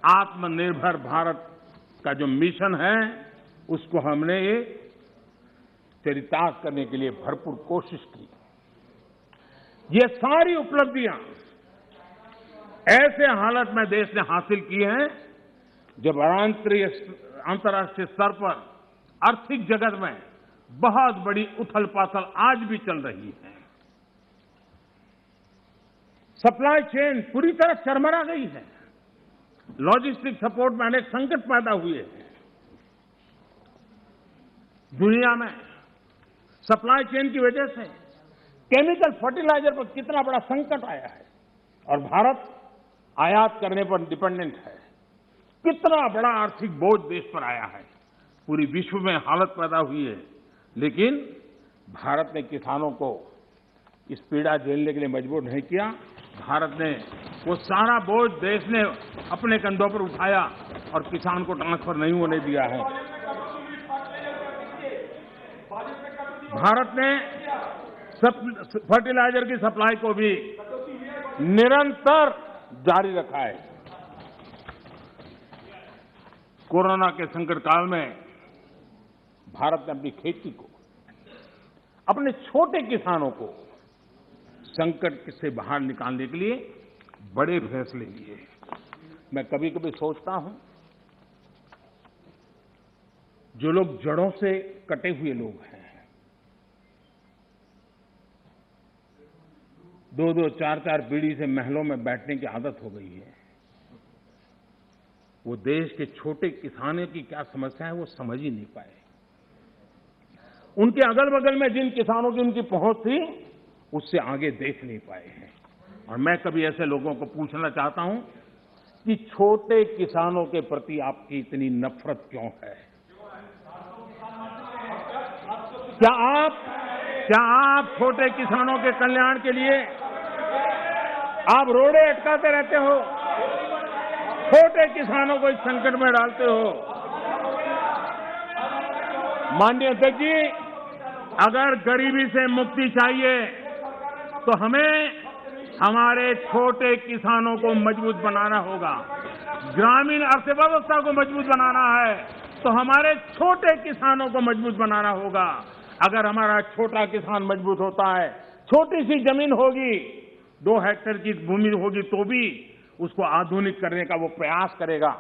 Speaker 1: आत्मनिर्भर भारत का जो मिशन है उसको हमने चरितार्थ करने के लिए भरपूर कोशिश की। ये सारी उपलब्धियां ऐसे हालत में देश ने हासिल की हैं जब अंतर्राष्ट्रीय स्तर पर आर्थिक जगत में बहुत बड़ी उथल पाथल आज भी चल रही है। सप्लाई चेन पूरी तरह चरमरा गई है। लॉजिस्टिक सपोर्ट में अनेक संकट पैदा हुए हैं। दुनिया में सप्लाई चेन की वजह से केमिकल फर्टिलाइजर पर कितना बड़ा संकट आया है और भारत आयात करने पर डिपेंडेंट है। कितना बड़ा आर्थिक बोझ देश पर आया है। पूरी विश्व में हालत पैदा हुई है, लेकिन भारत ने किसानों को इस पीड़ा झेलने के लिए मजबूर नहीं किया। भारत ने वो सारा बोझ देश ने अपने कंधों पर उठाया और किसान को ट्रांसफर नहीं होने दिया है। भारत ने फर्टिलाइजर की सप्लाई को भी निरंतर जारी रखा है। कोरोना के संकट काल में भारत ने अपनी खेती को, अपने छोटे किसानों को संकट से बाहर निकालने के लिए बड़े फैसले लिए। मैं कभी कभी सोचता हूं, जो लोग जड़ों से कटे हुए लोग हैं, 2-2, 4-4 पीढ़ी से महलों में बैठने की आदत हो गई है, वो देश के छोटे किसानों की क्या समस्या है वो समझ ही नहीं पाए। उनके अगल बगल में जिन किसानों की उनकी पहुंच थी, उससे आगे देख नहीं पाए हैं। और मैं कभी ऐसे लोगों को पूछना चाहता हूं कि छोटे किसानों के प्रति आपकी इतनी नफरत क्यों है? क्या आप छोटे किसानों के कल्याण के लिए आप रोड़े अटकाते रहते हो? छोटे किसानों को इस संकट में डालते हो? माननीय अध्यक्ष जी, अगर गरीबी से मुक्ति चाहिए तो हमें हमारे छोटे किसानों को मजबूत बनाना होगा। ग्रामीण अर्थव्यवस्था को मजबूत बनाना है तो हमारे छोटे किसानों को मजबूत बनाना होगा। अगर हमारा छोटा किसान मजबूत होता है, छोटी सी जमीन होगी, 2 हेक्टेयर की भूमि होगी, तो भी उसको आधुनिक करने का वो प्रयास करेगा,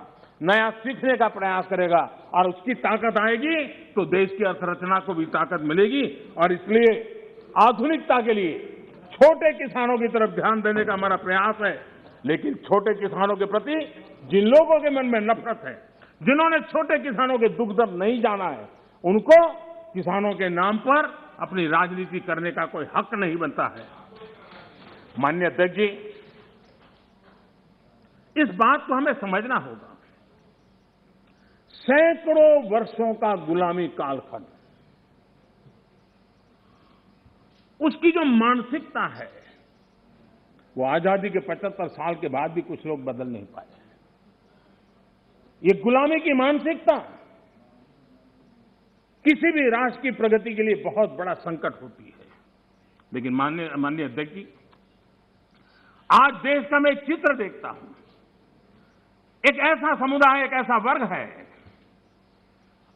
Speaker 1: नया सीखने का प्रयास करेगा और उसकी ताकत आएगी तो देश की अर्थरचना को भी ताकत मिलेगी। और इसलिए आधुनिकता के लिए छोटे किसानों की तरफ ध्यान देने का हमारा प्रयास है। लेकिन छोटे किसानों के प्रति जिन लोगों के मन में नफरत है, जिन्होंने छोटे किसानों के दुख दर्द नहीं जाना है, उनको किसानों के नाम पर अपनी राजनीति करने का कोई हक नहीं बनता है। माननीय अध्यक्ष जी, इस बात को हमें समझना होगा। सैकड़ों वर्षों का गुलामी कालखंड, उसकी जो मानसिकता है वो आजादी के 75 साल के बाद भी कुछ लोग बदल नहीं पाए। ये गुलामी की मानसिकता किसी भी राष्ट्र की प्रगति के लिए बहुत बड़ा संकट होती है। लेकिन माननीय अध्यक्ष जी, आज देश का मैं एक चित्र देखता हूं। एक ऐसा समुदाय, एक ऐसा वर्ग है,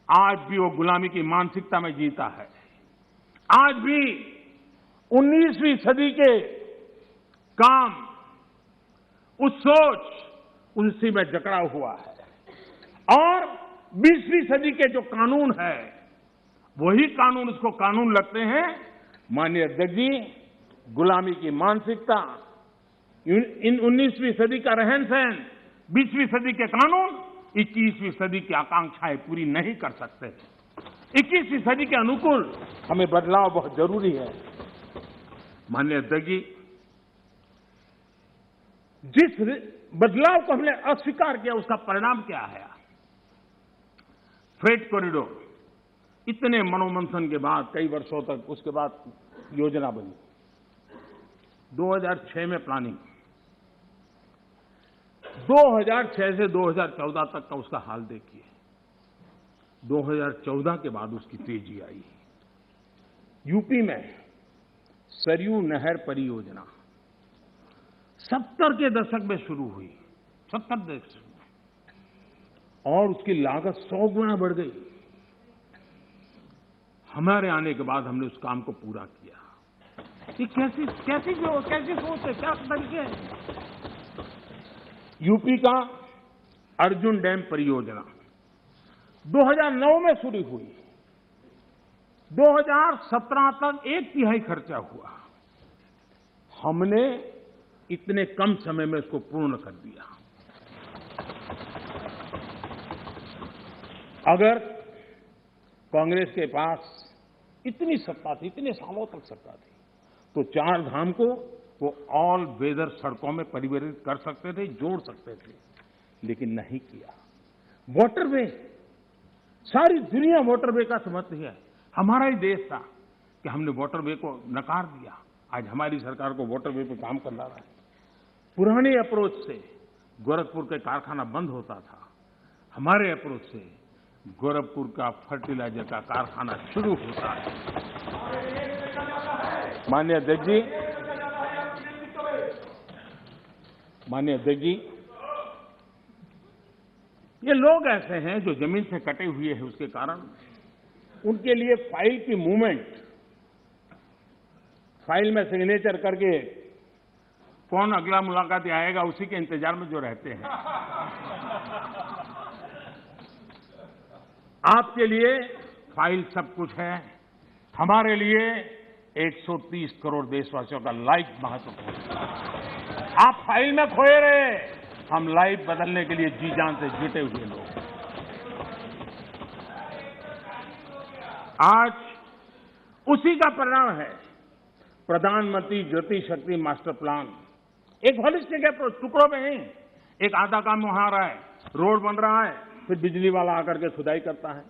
Speaker 1: आज भी वो गुलामी की मानसिकता में जीता है। आज भी 19वीं सदी के काम, उस सोच, उसी में जकड़ा हुआ है। और 20वीं सदी के जो कानून है, वही कानून उसको कानून लगते हैं। माननीय अध्यक्ष जी, गुलामी की मानसिकता, इन 19वीं सदी का रहन सहन, 20वीं सदी के कानून 21वीं सदी की आकांक्षाएं पूरी नहीं कर सकते। 21वीं सदी के अनुकूल हमें बदलाव बहुत जरूरी है। माननीय अध्यक्ष जी, जिस बदलाव को हमने अस्वीकार किया, उसका परिणाम क्या है? फ्रेट कॉरिडोर, इतने मनोमंथन के बाद, कई वर्षों तक उसके बाद योजना बनी। 2006 में प्लानिंग, 2006 से 2014 तक का उसका हाल देखिए। 2014 के बाद उसकी तेजी आई। यूपी में सरयू नहर परियोजना 70 के दशक में शुरू हुई, 70 दशक में, और उसकी लागत 100 गुना बढ़ गई। हमारे आने के बाद हमने उस काम को पूरा किया। ये कैसी सोच है, क्या तरीके हैं? यूपी का अर्जुन डैम परियोजना 2009 में शुरू हुई, 2017 तक 1/3 खर्चा हुआ। हमने इतने कम समय में इसको पूर्ण कर दिया। अगर कांग्रेस के पास इतनी सत्ता थी, इतने सालों तक सत्ता थी, तो 4 धाम को वो ऑल वेदर सड़कों में परिवर्तित कर सकते थे, जोड़ सकते थे, लेकिन नहीं किया। वाटरवे, सारी दुनिया वाटरवे का समर्थन है। हमारा ही देश था कि हमने वाटरवे को नकार दिया। आज हमारी सरकार को वाटरवे पे काम करना रहा है। पुराने अप्रोच से गोरखपुर के कारखाना बंद होता था, हमारे अप्रोच से गोरखपुर का फर्टिलाइजर का कारखाना शुरू होता है। माननीय अध्यक्ष जी, ये लोग ऐसे हैं जो जमीन से कटे हुए हैं, उसके कारण उनके लिए फाइल की मूवमेंट, फाइल में सिग्नेचर करके कौन अगला मुलाकाती आएगा, उसी के इंतजार में जो रहते हैं। आपके लिए फाइल सब कुछ है, हमारे लिए 130 करोड़ देशवासियों का लाइफ महत्वपूर्ण है। आप फाइल में खोए रहे, हम लाइफ बदलने के लिए जी जान से जुटे हुए लोग। आज उसी का परिणाम है। प्रधानमंत्री गति शक्ति मास्टर प्लान एक हॉलिस्टिक अप्रोच, टुकड़ों में नहीं। एक आधा काम वहां आ रहा है, रोड बन रहा है, फिर बिजली वाला आकर के खुदाई करता है,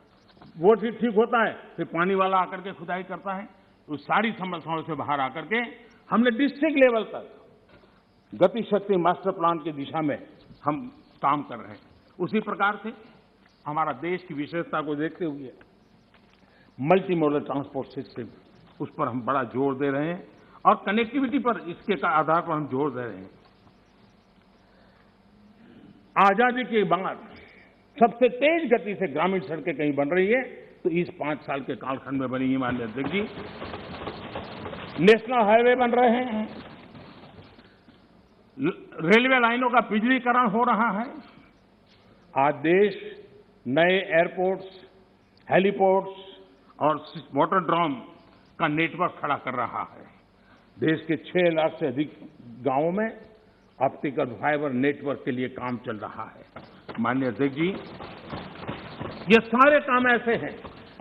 Speaker 1: वो ठीक होता है, फिर पानी वाला आकर के खुदाई करता है। उस सारी समस्याओं से बाहर आकर के हमने डिस्ट्रिक्ट लेवल तक गति शक्ति मास्टर प्लान की दिशा में हम काम कर रहे हैं। उसी प्रकार से हमारा देश की विशेषता को देखते हुए मल्टी मॉडल ट्रांसपोर्ट सिस्टम, उस पर हम बड़ा जोर दे रहे हैं और कनेक्टिविटी पर इसके आधार पर हम जोर दे रहे हैं। आजादी के बाद सबसे तेज गति से ग्रामीण सड़कें कहीं बन रही है तो इस 5 साल के कालखंड में बनी है। माननीय अध्यक्ष जी, नेशनल हाईवे बन रहे हैं, रेलवे लाइनों का बिजलीकरण हो रहा है। आज देश नए एयरपोर्ट्स, हेलीपोर्ट्स और वाटरड्रॉम का नेटवर्क खड़ा कर रहा है। देश के 6 लाख से अधिक गांवों में ऑप्टिकल फाइबर नेटवर्क के लिए काम चल रहा है। माननीय अध्यक्ष जी, ये सारे काम ऐसे हैं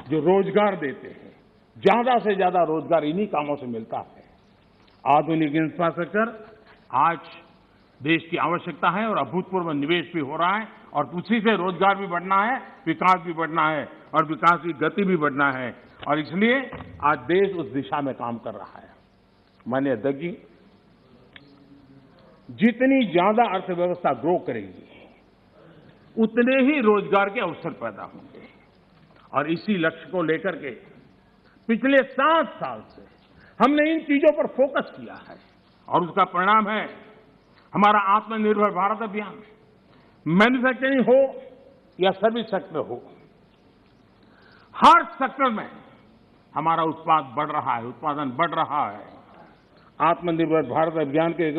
Speaker 1: जो रोजगार देते हैं। ज्यादा से ज्यादा रोजगार इन्हीं कामों से मिलता है। आधुनिक इंफ्रास्ट्रक्चर आज देश की आवश्यकता है और अभूतपूर्व निवेश भी हो रहा है और उसी से रोजगार भी बढ़ना है, विकास भी बढ़ना है और विकास की गति भी बढ़ना है और इसलिए आज देश उस दिशा में काम कर रहा है। माननीय अध्यक्ष जी, जितनी ज्यादा अर्थव्यवस्था ग्रो करेगी उतने ही रोजगार के अवसर पैदा होंगे और इसी लक्ष्य को लेकर के पिछले 7 साल से हमने इन चीजों पर फोकस किया है और उसका परिणाम है हमारा आत्मनिर्भर भारत अभियान। मैन्युफैक्चरिंग हो या सर्विस सेक्टर हो, हर सेक्टर में हमारा उत्पाद बढ़ रहा है, उत्पादन बढ़ रहा है। आत्मनिर्भर भारत अभियान के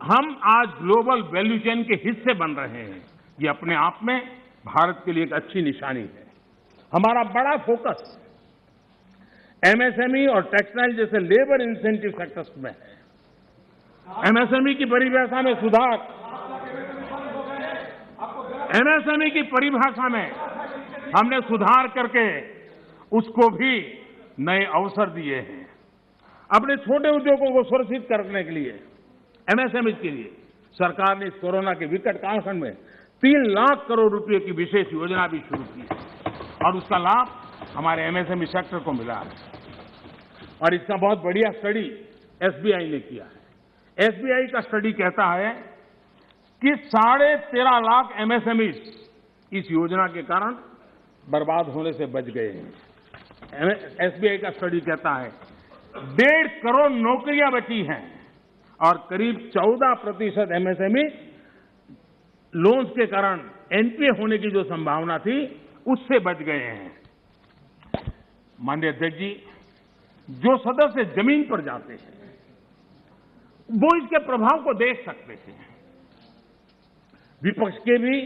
Speaker 1: हम आज ग्लोबल वैल्यू चेन के हिस्से बन रहे हैं। ये अपने आप में भारत के लिए एक अच्छी निशानी है। हमारा बड़ा फोकस एमएसएमई और टेक्सटाइल जैसे लेबर इंसेंटिव सेक्टर्स में है। एमएसएमई की परिभाषा में सुधार, एमएसएमई की परिभाषा में हमने सुधार करके उसको भी नए अवसर दिए हैं। अपने छोटे उद्योगों को सुरक्षित करने के लिए, एमएसएमई के लिए सरकार ने इस कोरोना के विकट कालखंड में 3 लाख करोड़ रुपए की विशेष योजना भी शुरू की है और उसका लाभ हमारे एमएसएमई सेक्टर को मिला है। और इसका बहुत बढ़िया स्टडी एसबीआई ने किया है। एसबीआई का स्टडी कहता है कि 13.5 लाख एमएसएमई इस योजना के कारण बर्बाद होने से बच गए हैं। एसबीआई का स्टडी कहता है 1.5 करोड़ नौकरियां बची हैं और करीब 14% एमएसएमई लोन्स के कारण एनपीए होने की जो संभावना थी उससे बच गए हैं। माननीय अध्यक्ष जी, जो सदस्य जमीन पर जाते हैं वो इसके प्रभाव को देख सकते हैं। विपक्ष के भी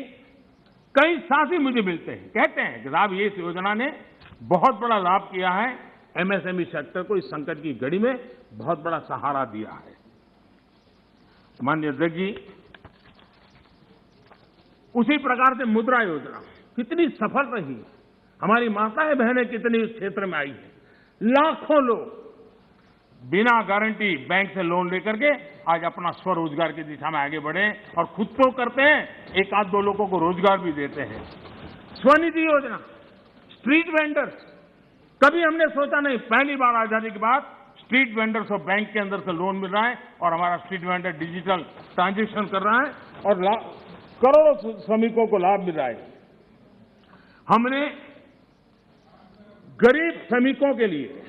Speaker 1: कई साथी मुझे मिलते हैं, कहते हैं कि साहब ये इस योजना ने बहुत बड़ा लाभ किया है, एमएसएमई सेक्टर को इस संकट की घड़ी में बहुत बड़ा सहारा दिया है। माननीय अध्यक्ष जी, उसी प्रकार से मुद्रा योजना कितनी सफल रही है। हमारी माताएं बहनें कितनी इस क्षेत्र में आई है। लाखों लोग बिना गारंटी बैंक से लोन लेकर के आज अपना स्वरोजगार की दिशा में आगे बढ़े और खुद तो करते हैं, 1-2 लोगों को रोजगार भी देते हैं। स्वनिधि योजना, स्ट्रीट वेंडर्स, कभी हमने सोचा नहीं, पहली बार आजादी के बाद स्ट्रीट वेंडर्स को बैंक के अंदर से लोन मिल रहा है और हमारा स्ट्रीट वेंडर डिजिटल ट्रांजैक्शन कर रहा है और करोड़ों श्रमिकों को लाभ मिल रहा है। हमने गरीब श्रमिकों के लिए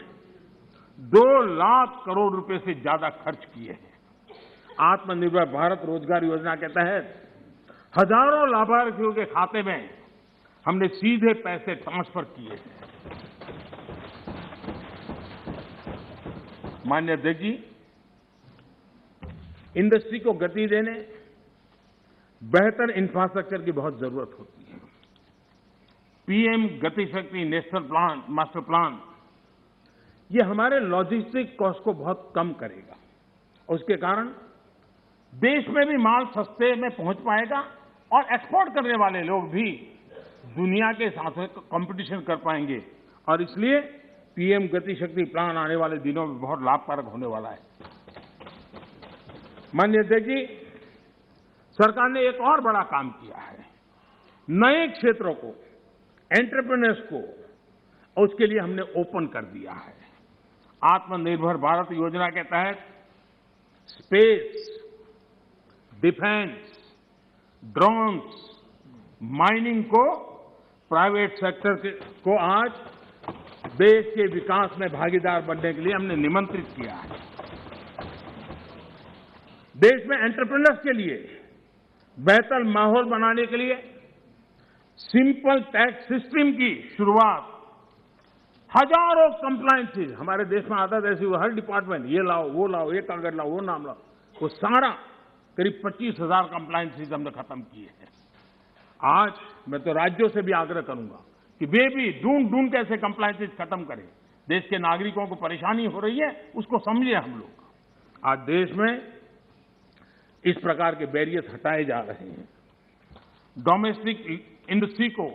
Speaker 1: 2 लाख करोड़ रुपए से ज्यादा खर्च किए हैं। आत्मनिर्भर भारत रोजगार योजना के तहत हजारों लाभार्थियों के खाते में हमने सीधे पैसे ट्रांसफर किए हैं। माननीय अध्यक्ष जी, इंडस्ट्री को गति देने बेहतर इंफ्रास्ट्रक्चर की बहुत जरूरत होती है। पीएम गति शक्ति नेशनल प्लान, मास्टर प्लान, ये हमारे लॉजिस्टिक कॉस्ट को बहुत कम करेगा। उसके कारण देश में भी माल सस्ते में पहुंच पाएगा और एक्सपोर्ट करने वाले लोग भी दुनिया के साथ कंपटीशन कर पाएंगे और इसलिए पीएम गति शक्ति प्लान आने वाले दिनों में बहुत लाभकारक होने वाला है। माननीय अध्यक्ष जी, सरकार ने एक और बड़ा काम किया है। नए क्षेत्रों को, एंटरप्रेन्योर्स को, उसके लिए हमने ओपन कर दिया है। आत्मनिर्भर भारत योजना के तहत स्पेस, डिफेंस, ड्रोन्स, माइनिंग को, प्राइवेट सेक्टर को आज देश के विकास में भागीदार बनने के लिए हमने निमंत्रित किया है। देश में एंटरप्रेन्योर्स के लिए बेहतर माहौल बनाने के लिए सिंपल टैक्स सिस्टम की शुरुआत, हजारों कंप्लायंसेस हमारे देश में आदत ऐसी हुई, हर डिपार्टमेंट ये लाओ, वो लाओ, ये कागज लाओ, वो नाम लाओ, वो सारा करीब 25,000 कंप्लायंसेस हमने खत्म किए हैं। आज मैं तो राज्यों से भी आग्रह करूंगा कि वे भी ढूंढ के ऐसे कंप्लायंसेस खत्म करें। देश के नागरिकों को परेशानी हो रही है, उसको समझे हम लोग। आज देश में इस प्रकार के बैरियर्स हटाए जा रहे हैं। डोमेस्टिक इंडस्ट्री को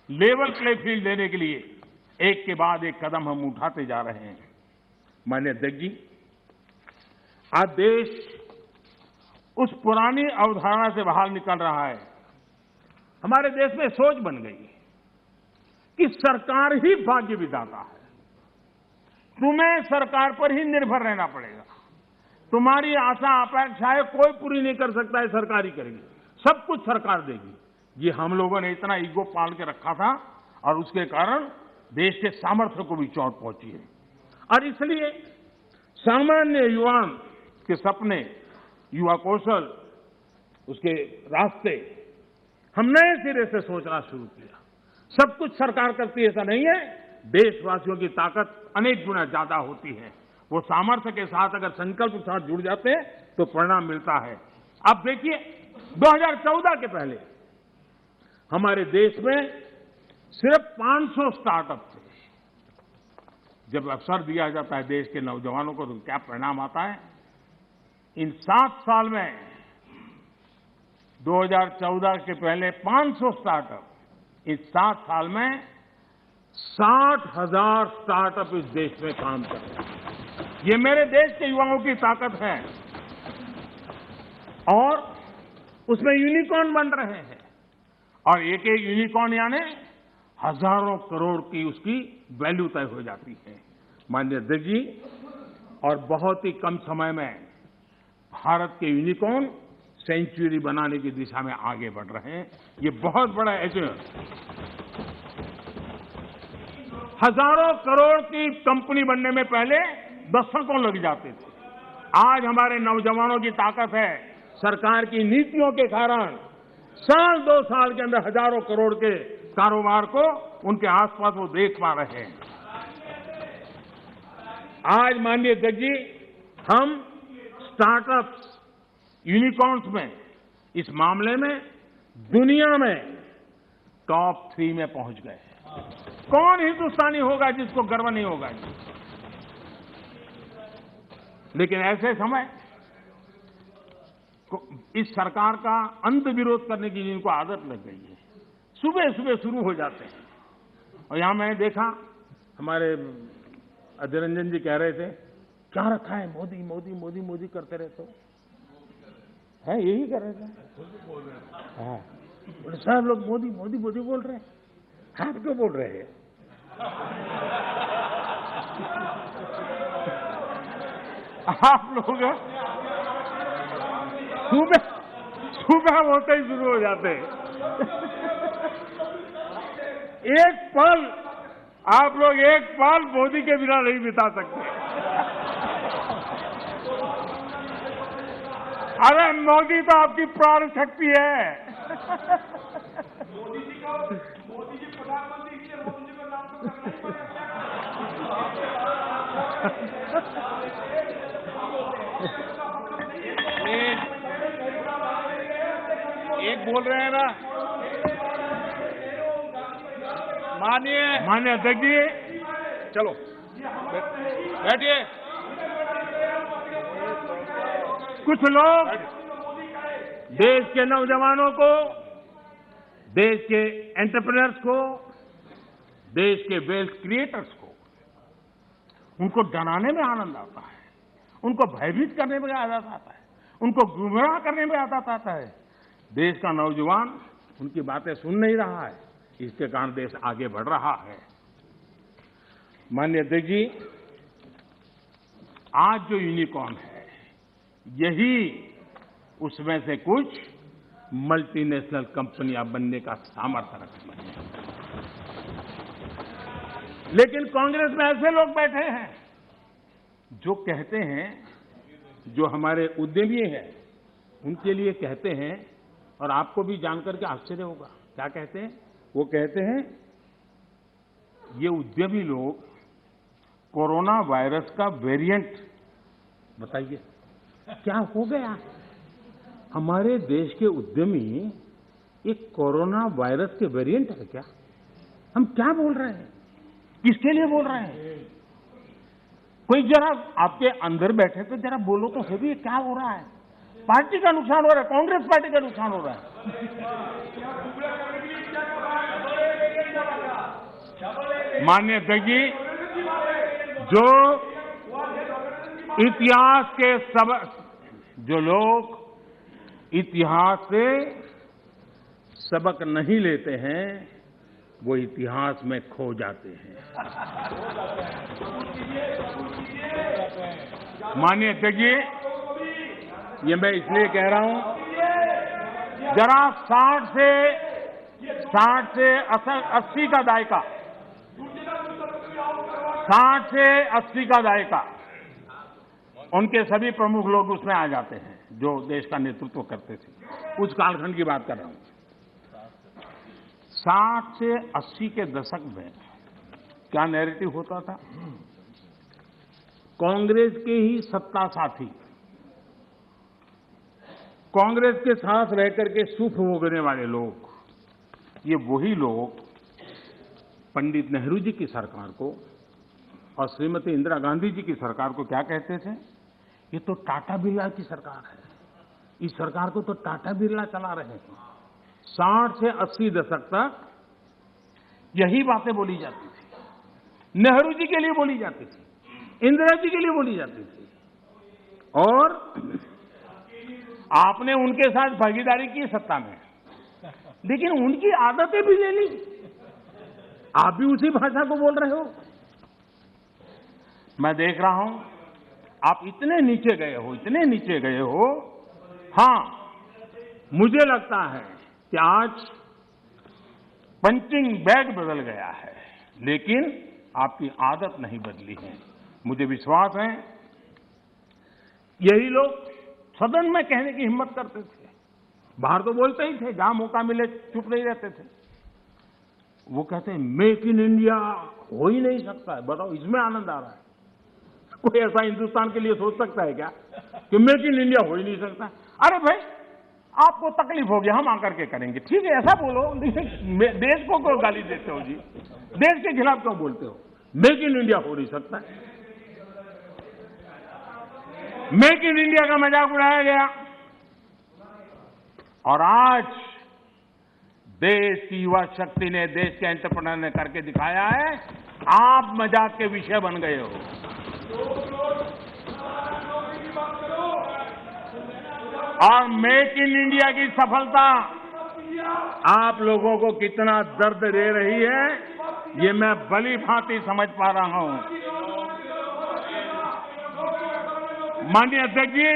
Speaker 1: लेवल प्ले फील्ड देने के लिए एक के बाद एक कदम हम उठाते जा रहे हैं। माननीय अध्यक्ष जी, आज देश उस पुरानी अवधारणा से बाहर निकल रहा है। हमारे देश में सोच बन गई कि सरकार ही भाग्य विधाता है, तुम्हें सरकार पर ही निर्भर रहना पड़ेगा, तुम्हारी आशा अपेक्षाएं कोई पूरी नहीं कर सकता है, सरकार ही करेगी, सब कुछ सरकार देगी। ये हम लोगों ने इतना ईगो पाल के रखा था और उसके कारण देश के सामर्थ्य को भी चोट पहुंची है। और इसलिए सामान्य युवा के सपने, युवा कौशल, उसके रास्ते हम नए सिरे से सोचना शुरू किया। सब कुछ सरकार करती है ऐसा नहीं है, देशवासियों की ताकत अनेक गुना ज्यादा होती है। वो सामर्थ्य के साथ अगर संकल्प के साथ जुड़ जाते हैं तो परिणाम मिलता है। अब देखिए, 2014 के पहले हमारे देश में सिर्फ 500 स्टार्टअप थे। जब अवसर दिया जाता है देश के नौजवानों को तो क्या परिणाम आता है। इन 7 साल में 2014 के पहले 500 स्टार्टअप, इस 7 साल में 60,000 स्टार्टअप इस देश में काम कर रहे हैं। ये मेरे देश के युवाओं की ताकत है और उसमें यूनिकॉर्न बन रहे हैं और एक एक यूनिकॉर्न यानी हजारों करोड़ की उसकी वैल्यू तय हो जाती है। माननीय अध्यक्ष जी, और बहुत ही कम समय में भारत के यूनिकॉर्न सेंचुरी बनाने की दिशा में आगे बढ़ रहे हैं। ये बहुत बड़ा अचीवमेंट। हजारों करोड़ की कंपनी बनने में पहले दशकों लग जाते थे। आज हमारे नौजवानों की ताकत है, सरकार की नीतियों के कारण साल 2 साल के अंदर हजारों करोड़ के कारोबार को उनके आसपास वो देख पा रहे हैं। आज माननीय अध्यक्ष जी, हम स्टार्टअप्स, यूनिकॉर्न्स में, इस मामले में दुनिया में टॉप 3 में पहुंच गए हैं। कौन हिंदुस्तानी होगा जिसको गर्व नहीं होगा। लेकिन ऐसे समय इस सरकार का अंत विरोध करने की जिनको आदत लग गई है, सुबह सुबह शुरू हो जाते हैं। और यहां मैंने देखा, हमारे अधीर रंजन जी कह रहे थे, क्या रखा है, मोदी मोदी मोदी मोदी करते रहते हो, है यही कर रहे थे। हाँ, सब लोग मोदी मोदी मोदी बोल रहे हैं, आप क्यों बोल रहे हैं? आप लोग सुबह होते ही शुरू हो जाते हैं। एक पल, आप लोग एक पल मोदी के बिना नहीं बिता सकते। अरे मोदी तो आपकी प्राण शक्ति है। मोदी जी प्रधानमंत्री के लिए मोदी का नाम तो एक बोल रहे हैं ना। माननीय अध्यक्ष जी, चलो बैठिए। कुछ लोग देश के नौजवानों को, देश के एंटरप्रेन्योर्स को, देश के वेल्थ क्रिएटर्स को उनको डराने में आनंद आता है, उनको भयभीत करने में आनंद आता है, उनको गुमराह करने में आनंद आता है। देश का नौजवान उनकी बातें सुन नहीं रहा है, इसके कारण देश आगे बढ़ रहा है। माननीय अध्यक्ष जी, आज जो यूनिकॉर्न है, यही उसमें से कुछ मल्टीनेशनल कंपनियां बनने का सामर्थ्य रखती है। लेकिन कांग्रेस में ऐसे लोग बैठे हैं जो कहते हैं, जो हमारे उद्यमी हैं उनके लिए कहते हैं, और आपको भी जानकर के आश्चर्य होगा, क्या कहते हैं? वो कहते हैं ये उद्यमी लोग कोरोना वायरस का वेरिएंट, बताइए क्या हो गया? हमारे देश के उद्यमी एक कोरोना वायरस के वेरिएंट है क्या? हम क्या बोल रहे हैं? किसके लिए बोल रहे हैं? कोई जरा आपके अंदर बैठे तो जरा बोलो तो सही, ये क्या हो रहा है? पार्टी का नुकसान हो रहा है, कांग्रेस पार्टी का नुकसान हो रहा है। माननीय अध्यक्ष जी, जो इतिहास के जो लोग इतिहास से सबक नहीं लेते हैं, वो इतिहास में खो जाते हैं। माननीय अध्यक्ष जी, ये मैं इसलिए कह रहा हूं, जरा 60 से 80 का दायका, 60 से 80 का दायका, उनके सभी प्रमुख लोग उसमें आ जाते हैं जो देश का नेतृत्व करते थे। उस कालखंड की बात कर रहा हूं। 60 से 80 के दशक में क्या नैरेटिव होता था? कांग्रेस के ही सत्ता साथी, कांग्रेस के साथ रहकर के सुख भोगने वाले लोग, ये वही लोग पंडित नेहरू जी की सरकार को और श्रीमती इंदिरा गांधी जी की सरकार को क्या कहते थे? ये तो टाटा बिरला की सरकार है, इस सरकार को तो टाटा बिरला चला रहे हैं। 60 से 80 दशक तक यही बातें बोली जाती थी, नेहरू जी के लिए बोली जाती थी, इंदिरा जी के लिए बोली जाती थी, और आपने उनके साथ भागीदारी की सत्ता में, लेकिन उनकी आदतें भी ले ली, आप भी उसी भाषा को बोल रहे हो। मैं देख रहा हूं आप इतने नीचे गए हो, इतने नीचे गए हो। हां, मुझे लगता है कि आज पंचिंग बैग बदल गया है, लेकिन आपकी आदत नहीं बदली है। मुझे विश्वास है यही लोग सदन में कहने की हिम्मत करते थे, बाहर तो बोलते ही थे, जहां मौका मिले चुप नहीं रहते थे। वो कहते हैं मेक इन इंडिया हो ही नहीं सकता है। बताओ, इसमें आनंद आ रहा है? कोई ऐसा हिंदुस्तान के लिए सोच सकता है क्या कि मेक इन इंडिया हो ही नहीं सकता? अरे भाई, आपको तकलीफ होगी, हम आकर के करेंगे, ठीक है, ऐसा बोलो। देश को क्यों गाली देते हो जी? देश के खिलाफ क्यों बोलते हो? मेक इन इंडिया हो नहीं सकता। मेक इन इंडिया का मजाक उड़ाया गया, और आज देश की युवा शक्ति ने, देश के एंटरप्रेन्योर ने करके दिखाया है, आप मजाक के विषय बन गए हो। और मेक इन इंडिया की सफलता आप लोगों को कितना दर्द दे रही है, ये मैं भली भांति समझ पा रहा हूं। माननीय अध्यक्ष जी,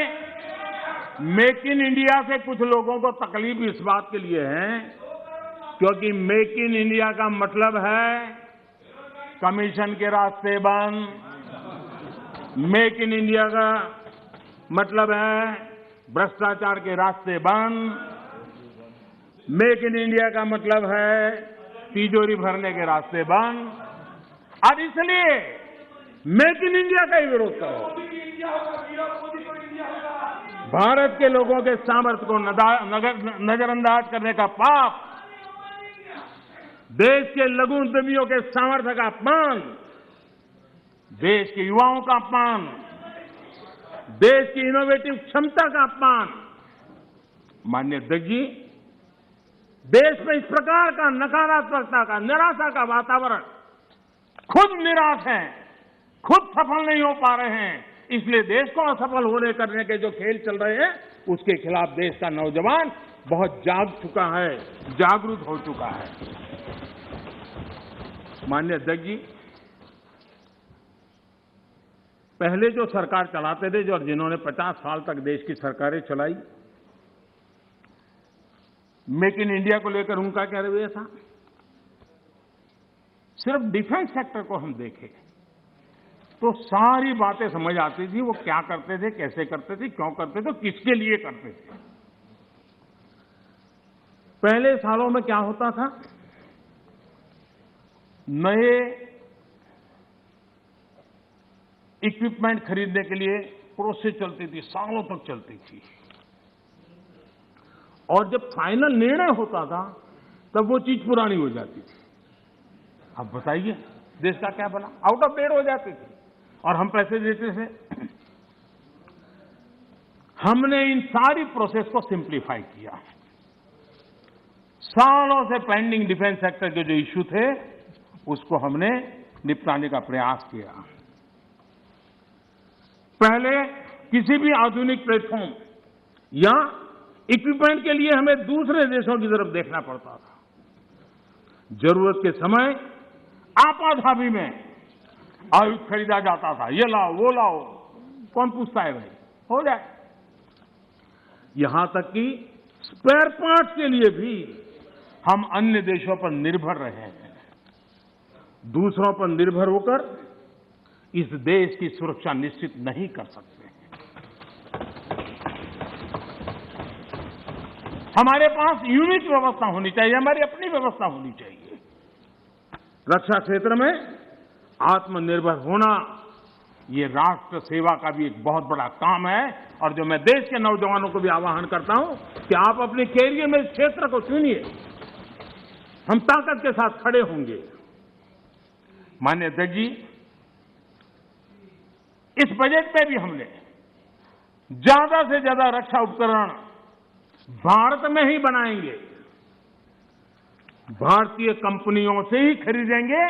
Speaker 1: मेक इन इंडिया से कुछ लोगों को तकलीफ इस बात के लिए है क्योंकि मेक इन इंडिया का मतलब है कमीशन के रास्ते बंद, मेक इन इंडिया का मतलब है भ्रष्टाचार के रास्ते बंद, मेक इन इंडिया का मतलब है तिजोरी भरने के रास्ते बंद, और इसलिए मेक इन इंडिया का ही विरोध करो। भारत के लोगों के सामर्थ्य को नजरअंदाज करने का पाप, देश के लघु उद्यमियों के सामर्थ्य का अपमान, देश के युवाओं का अपमान, देश की इनोवेटिव क्षमता का अपमान। माननीय अध्यक्ष जी, देश में इस प्रकार का नकारात्मकता का, निराशा का वातावरण, खुद निराश है, खुद सफल नहीं हो पा रहे हैं, इसलिए देश को असफल होने करने के जो खेल चल रहे हैं, उसके खिलाफ देश का नौजवान बहुत जाग चुका है, जागरूक हो चुका है। माननीय अध्यक्ष जी, पहले जो सरकार चलाते थे और जिन्होंने 50 साल तक देश की सरकारें चलाई, मेक इन इंडिया को लेकर उनका क्या रवैया था? सिर्फ डिफेंस सेक्टर को हम देखें तो सारी बातें समझ आती थी, वो क्या करते थे, कैसे करते थे, क्यों करते थे, किसके लिए करते थे। पहले सालों में क्या होता था, नए इक्विपमेंट खरीदने के लिए प्रोसेस चलती थी, सालों तक चलती थी, और जब फाइनल निर्णय होता था तब वो चीज पुरानी हो जाती थी। अब बताइए देश का क्या बना, आउट ऑफ डेट हो जाती थी और हम पैसे देते थे। हमने इन सारी प्रोसेस को सिंप्लीफाई किया। सालों से पेंडिंग डिफेंस सेक्टर के जो इश्यू थे उसको हमने निपटाने का प्रयास किया। पहले किसी भी आधुनिक प्लेटफॉर्म या इक्विपमेंट के लिए हमें दूसरे देशों की तरफ देखना पड़ता था। जरूरत के समय आपाधापी में आयुध खरीदा जाता था, ये लाओ वो लाओ, कौन पूछता है भाई, हो जाए। यहां तक कि स्पेयर पार्ट्स के लिए भी हम अन्य देशों पर निर्भर रहे हैं। दूसरों पर निर्भर होकर इस देश की सुरक्षा निश्चित नहीं कर सकते। हमारे पास यूनिक व्यवस्था होनी चाहिए, हमारी अपनी व्यवस्था होनी चाहिए। रक्षा क्षेत्र में आत्मनिर्भर होना ये राष्ट्र सेवा का भी एक बहुत बड़ा काम है, और जो मैं देश के नौजवानों को भी आह्वान करता हूं कि आप अपने कैरियर में इस क्षेत्र को चुनिए, हम ताकत के साथ खड़े होंगे। माननीय अध्यक्ष जी, इस बजट में भी हमने ज्यादा से ज्यादा रक्षा उपकरण भारत में ही बनाएंगे, भारतीय कंपनियों से ही खरीदेंगे,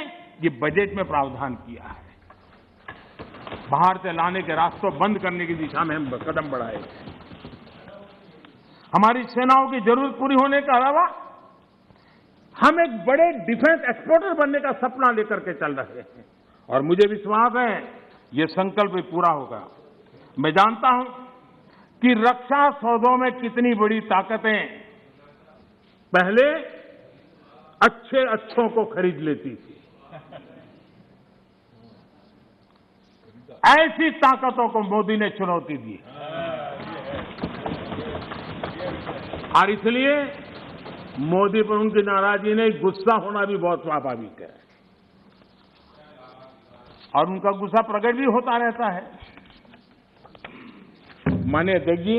Speaker 1: ये बजट में प्रावधान किया है। बाहर से लाने के रास्तों बंद करने की दिशा में हम कदम बढ़ाए। हमारी सेनाओं की जरूरत पूरी होने के अलावा हम एक बड़े डिफेंस एक्सपोर्टर बनने का सपना लेकर के चल रहे हैं, और मुझे विश्वास है ये संकल्प भी पूरा होगा। मैं जानता हूं कि रक्षा सौदों में कितनी बड़ी ताकतें पहले अच्छों को खरीद लेती थी, ऐसी ताकतों को मोदी ने चुनौती दी, और इसलिए मोदी पर उनकी नाराजगी नहीं, गुस्सा होना भी बहुत स्वाभाविक है, और उनका गुस्सा प्रकट भी होता रहता है। माननीय अध्यक्ष जी,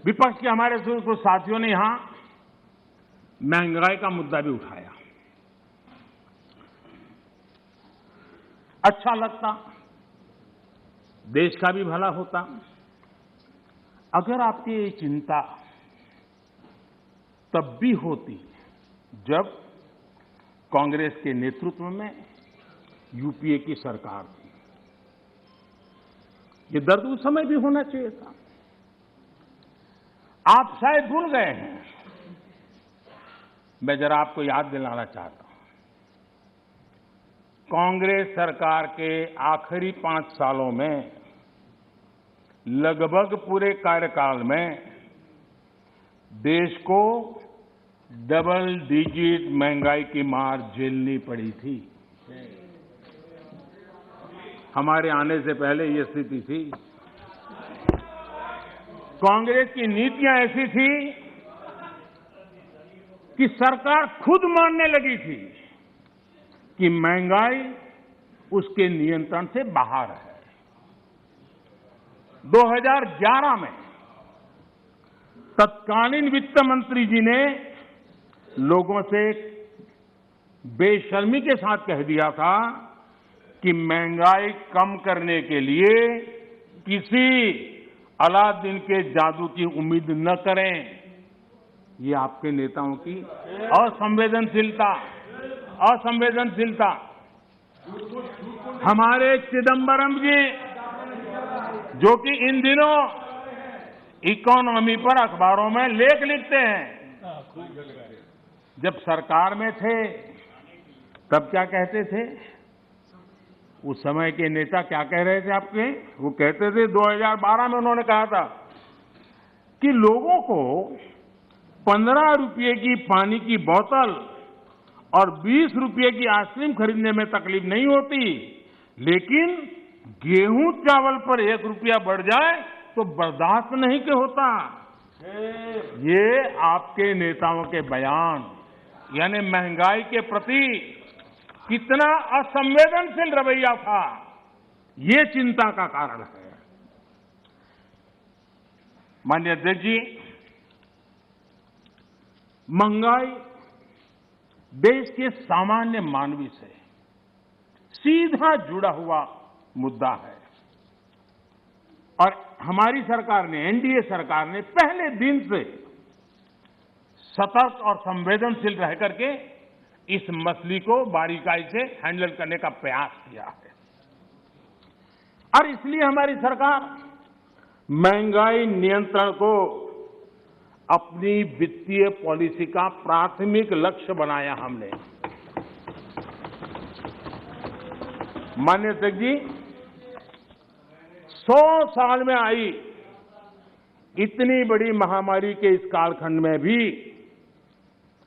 Speaker 1: विपक्ष के हमारे कुछ साथियों ने यहां महंगाई का मुद्दा भी उठाया। अच्छा लगता, देश का भी भला होता अगर आपकी ये चिंता तब भी होती जब कांग्रेस के नेतृत्व में यूपीए की सरकार थी। ये दर्द उस समय भी होना चाहिए था। आप शायद भूल गए हैं, मैं जरा आपको याद दिलाना चाहता हूं। कांग्रेस सरकार के आखिरी 5 सालों में लगभग पूरे कार्यकाल में देश को डबल डिजिट महंगाई की मार झेलनी पड़ी थी। हमारे आने से पहले ये स्थिति थी। कांग्रेस की नीतियां ऐसी थी कि सरकार खुद मानने लगी थी कि महंगाई उसके नियंत्रण से बाहर है। 2011 में तत्कालीन वित्त मंत्री जी ने लोगों से बेशर्मी के साथ कह दिया था कि महंगाई कम करने के लिए किसी अलादीन के जादू की उम्मीद न करें। ये आपके नेताओं की असंवेदनशीलता। हमारे चिदंबरम जी, जो कि इन दिनों इकोनॉमी पर अखबारों में लेख लिखते हैं, जब सरकार में थे तब क्या कहते थे? उस समय के नेता क्या कह रहे थे आपके? वो कहते थे 2012 में उन्होंने कहा था कि लोगों को 15 रुपये की पानी की बोतल और 20 रुपये की आइसक्रीम खरीदने में तकलीफ नहीं होती, लेकिन गेहूं चावल पर 1 रुपया बढ़ जाए तो बर्दाश्त नहीं के होता। ये आपके नेताओं के बयान, यानी महंगाई के प्रति कितना असंवेदनशील रवैया था, ये चिंता का कारण है। माननीय अध्यक्ष जी, महंगाई देश के सामान्य मानवी से सीधा जुड़ा हुआ मुद्दा है और हमारी सरकार ने, एनडीए सरकार ने पहले दिन से सतर्क और संवेदनशील रह करके इस मसले को बारीकाई से हैंडल करने का प्रयास किया है। और इसलिए हमारी सरकार महंगाई नियंत्रण को अपनी वित्तीय पॉलिसी का प्राथमिक लक्ष्य बनाया हमने। माननीय अध्यक्ष जी, 100 साल में आई इतनी बड़ी महामारी के इस कालखंड में भी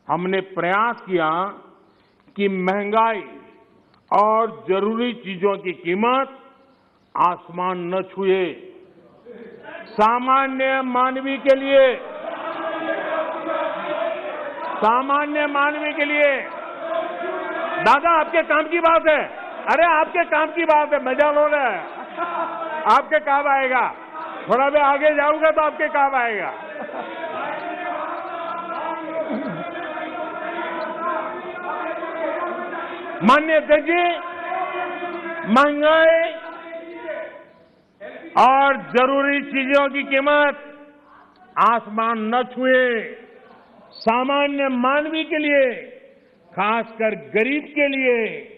Speaker 1: हमने प्रयास किया कि महंगाई और जरूरी चीजों की कीमत आसमान न छुए। सामान्य मानवी के लिए दादा, आपके काम की बात है। अरे आपके काम की बात है, मजा लो रहे हैं। आपके काम आएगा, थोड़ा भी आगे जाऊंगा तो आपके काम आएगा। माननीय अध्यक्ष जी, महंगाई और जरूरी चीजों की कीमत आसमान न छुए। सामान्य मानवी के लिए, खासकर गरीब के लिए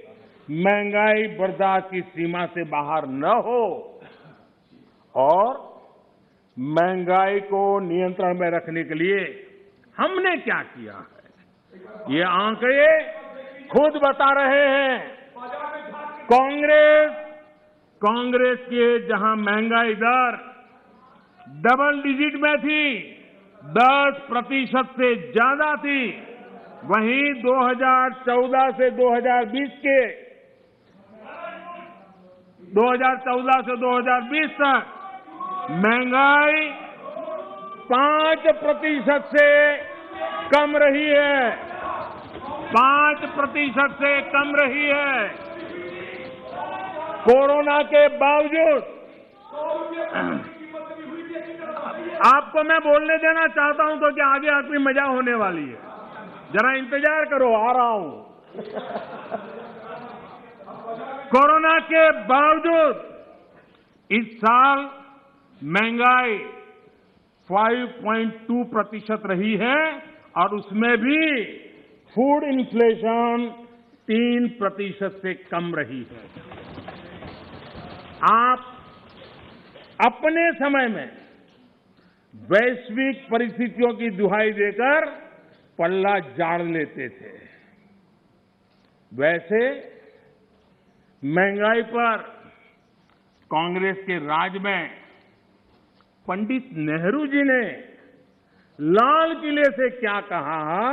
Speaker 1: महंगाई बर्दाश्त की सीमा से बाहर न हो और महंगाई को नियंत्रण में रखने के लिए हमने क्या किया है, ये आंकड़े खुद बता रहे हैं। कांग्रेस के जहां महंगाई दर डबल डिजिट में थी, 10% से ज्यादा थी, वहीं 2014 से 2020 तक महंगाई 5% से कम रही है। 5% से कम रही है। कोरोना के बावजूद आपको मैं बोलने देना चाहता हूं तो कि आगे आपकी मजा होने वाली है, जरा इंतजार करो, आ रहा हूं। कोरोना के बावजूद इस साल महंगाई 5.2% रही है और उसमें भी फूड इन्फ्लेशन 3% से कम रही है। आप अपने समय में वैश्विक परिस्थितियों की दुहाई देकर पल्ला झाड़ लेते थे। वैसे महंगाई पर कांग्रेस के राज में पंडित नेहरू जी ने लाल किले से क्या कहा,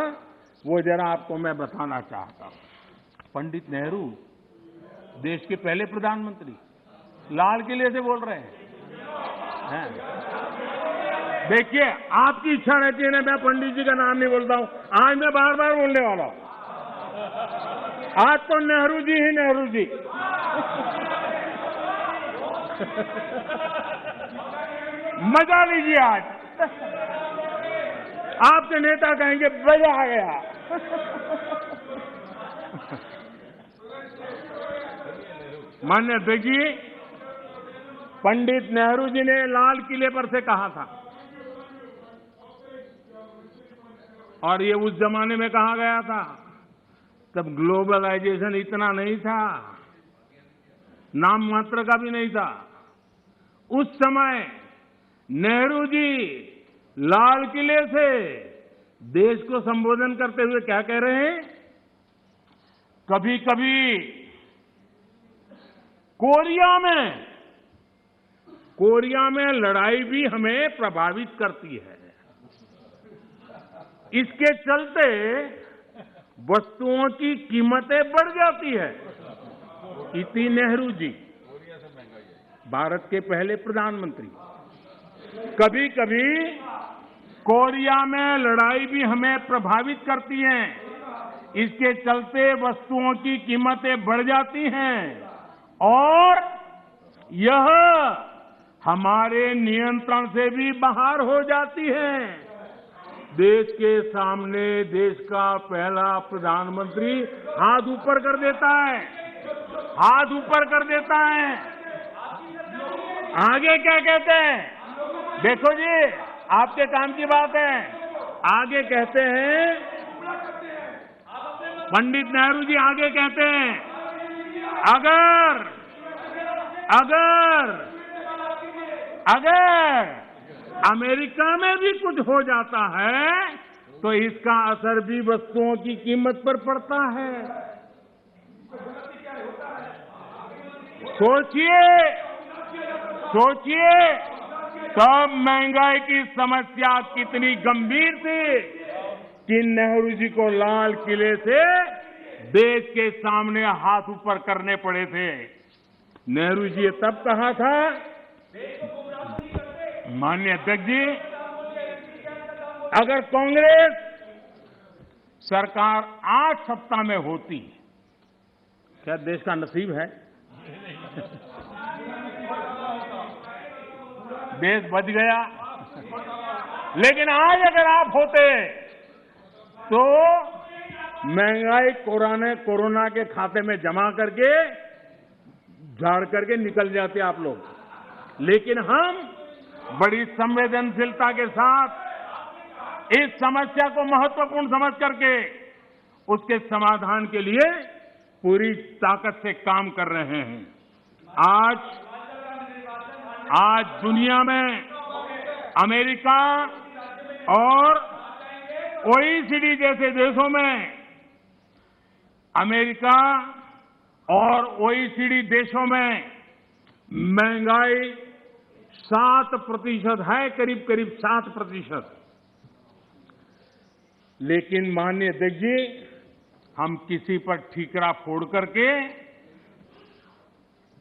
Speaker 1: वो जरा आपको मैं बताना चाहता हूं। पंडित नेहरू देश के पहले प्रधानमंत्री लाल किले से बोल रहे हैं। देखिए, आपकी इच्छा रहती है ना, मैं पंडित जी का नाम नहीं बोलता हूं, आज मैं बार बार बोलने वाला हूं। आज तो नेहरू जी ही नेहरू जी। मजा लीजिए आज। आपके नेता कहेंगे मजा आ गया। माननीय अध्यक्ष जी, पंडित नेहरू जी ने लाल किले पर से कहा था, और ये उस जमाने में कहा गया था, तब ग्लोबलाइजेशन इतना नहीं था, नाम मात्र का भी नहीं था। उस समय नेहरू जी लाल किले से देश को संबोधन करते हुए क्या कह रहे हैं? कभी कभी कोरिया में लड़ाई भी हमें प्रभावित करती है। इसके चलते वस्तुओं की कीमतें बढ़ जाती है। इति नेहरू जी, भारत के पहले प्रधानमंत्री। कभी कभी कोरिया में लड़ाई भी हमें प्रभावित करती है, इसके चलते वस्तुओं की कीमतें बढ़ जाती हैं और यह हमारे नियंत्रण से भी बाहर हो जाती है। देश के सामने देश का पहला प्रधानमंत्री हाथ ऊपर कर देता है, हाथ ऊपर कर देता है। आगे क्या कहते हैं? देखो जी, आपके काम की बात है। आगे कहते हैं, पंडित नेहरू जी आगे कहते हैं, अगर अमेरिका में भी कुछ हो जाता है तो इसका असर भी वस्तुओं की कीमत पर पड़ता है। सोचिए तब महंगाई की समस्या कितनी गंभीर थी कि नेहरू जी को लाल किले से देश के सामने हाथ ऊपर करने पड़े थे। नेहरू जी ने तब कहा था, माननीय अध्यक्ष जी, अगर कांग्रेस सरकार 8 सप्ताह में होती, क्या देश का नसीब है? देश बच गया। लेकिन आज अगर आप होते तो महंगाई कोरोना के खाते में जमा करके झाड़ करके निकल जाते आप लोग। लेकिन हम बड़ी संवेदनशीलता के साथ इस समस्या को महत्वपूर्ण समझ करके उसके समाधान के लिए पूरी ताकत से काम कर रहे हैं। आज दुनिया में अमेरिका और OECD जैसे देशों में, अमेरिका और OECD देशों में महंगाई 7% है, करीब 7%। लेकिन माननीय अध्यक्ष जी, हम किसी पर ठीकरा फोड़ करके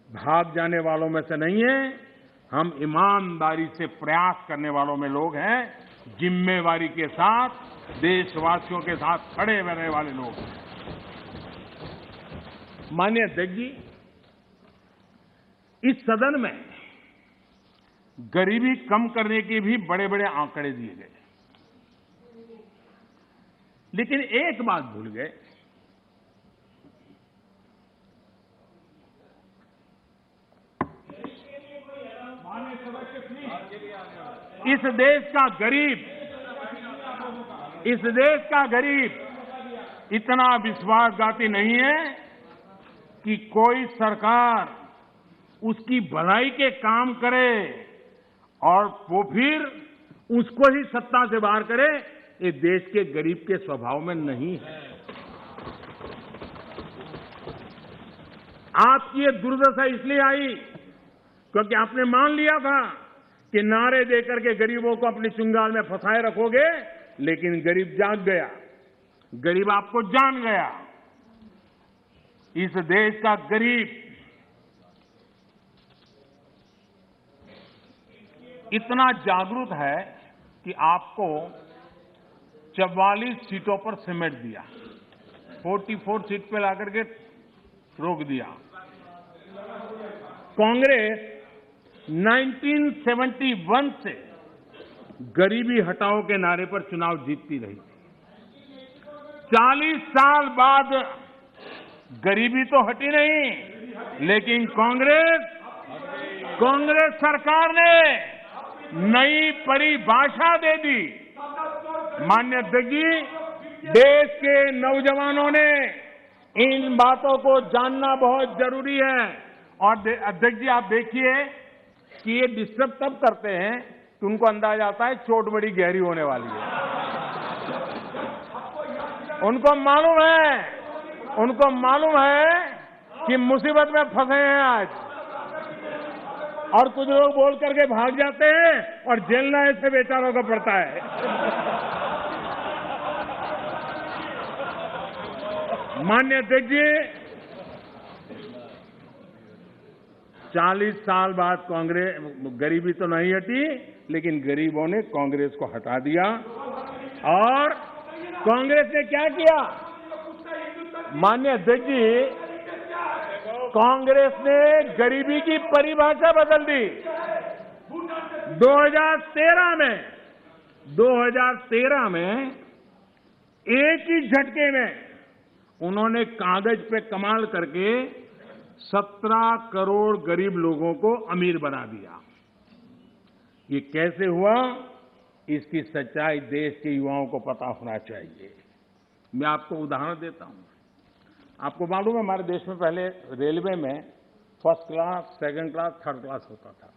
Speaker 1: भाग जाने वालों में से नहीं है। हम ईमानदारी से प्रयास करने वालों में लोग हैं, जिम्मेवारी के साथ देशवासियों के साथ खड़े रहने वाले लोग हैं। माननीय अध्यक्ष जी, इस सदन में गरीबी कम करने के भी बड़े बड़े आंकड़े दिए गए, लेकिन एक बात भूल गए, इस देश का गरीब इतना विश्वासघाती नहीं है कि कोई सरकार उसकी भलाई के काम करे और वो फिर उसको ही सत्ता से बाहर करे। ये देश के गरीब के स्वभाव में नहीं है। आपकी ये दुर्दशा इसलिए आई क्योंकि आपने मान लिया था कि नारे देकर के गरीबों को अपनी चुंगाल में फंसाए रखोगे, लेकिन गरीब जाग गया, गरीब आपको जान गया। इस देश का गरीब इतना जागरूक है कि आपको 44 सीटों पर समेट दिया, 44 सीट पे लाकर के रोक दिया। कांग्रेस 1971 से गरीबी हटाओ के नारे पर चुनाव जीतती रही। 40 साल बाद गरीबी तो हटी नहीं, लेकिन कांग्रेस कांग्रेस सरकार ने नई परिभाषा दे दी। माननीय अध्यक्ष जी, देश के नौजवानों ने इन बातों को जानना बहुत जरूरी है। और अध्यक्ष जी, आप देखिए कि ये डिस्टर्ब तब करते हैं कि उनको अंदाजा आता है चोट बड़ी गहरी होने वाली है। उनको मालूम है कि मुसीबत में फंसे हैं आज, और कुछ लोग बोल करके भाग जाते हैं और झेलना ऐसे बेचारों को पड़ता है। माननीय अध्यक्ष जी, 40 साल बाद कांग्रेस, गरीबी तो नहीं हटी, लेकिन गरीबों ने कांग्रेस को हटा दिया। और कांग्रेस ने क्या किया? माननीय अध्यक्ष जी, कांग्रेस ने गरीबी की परिभाषा बदल दी। 2013 में एक ही झटके में उन्होंने कागज पे कमाल करके 17 करोड़ गरीब लोगों को अमीर बना दिया। ये कैसे हुआ? इसकी सच्चाई देश के युवाओं को पता होना चाहिए। मैं आपको उदाहरण देता हूं। आपको मालूम है, हमारे देश में पहले रेलवे में first class, second class, third class होता था।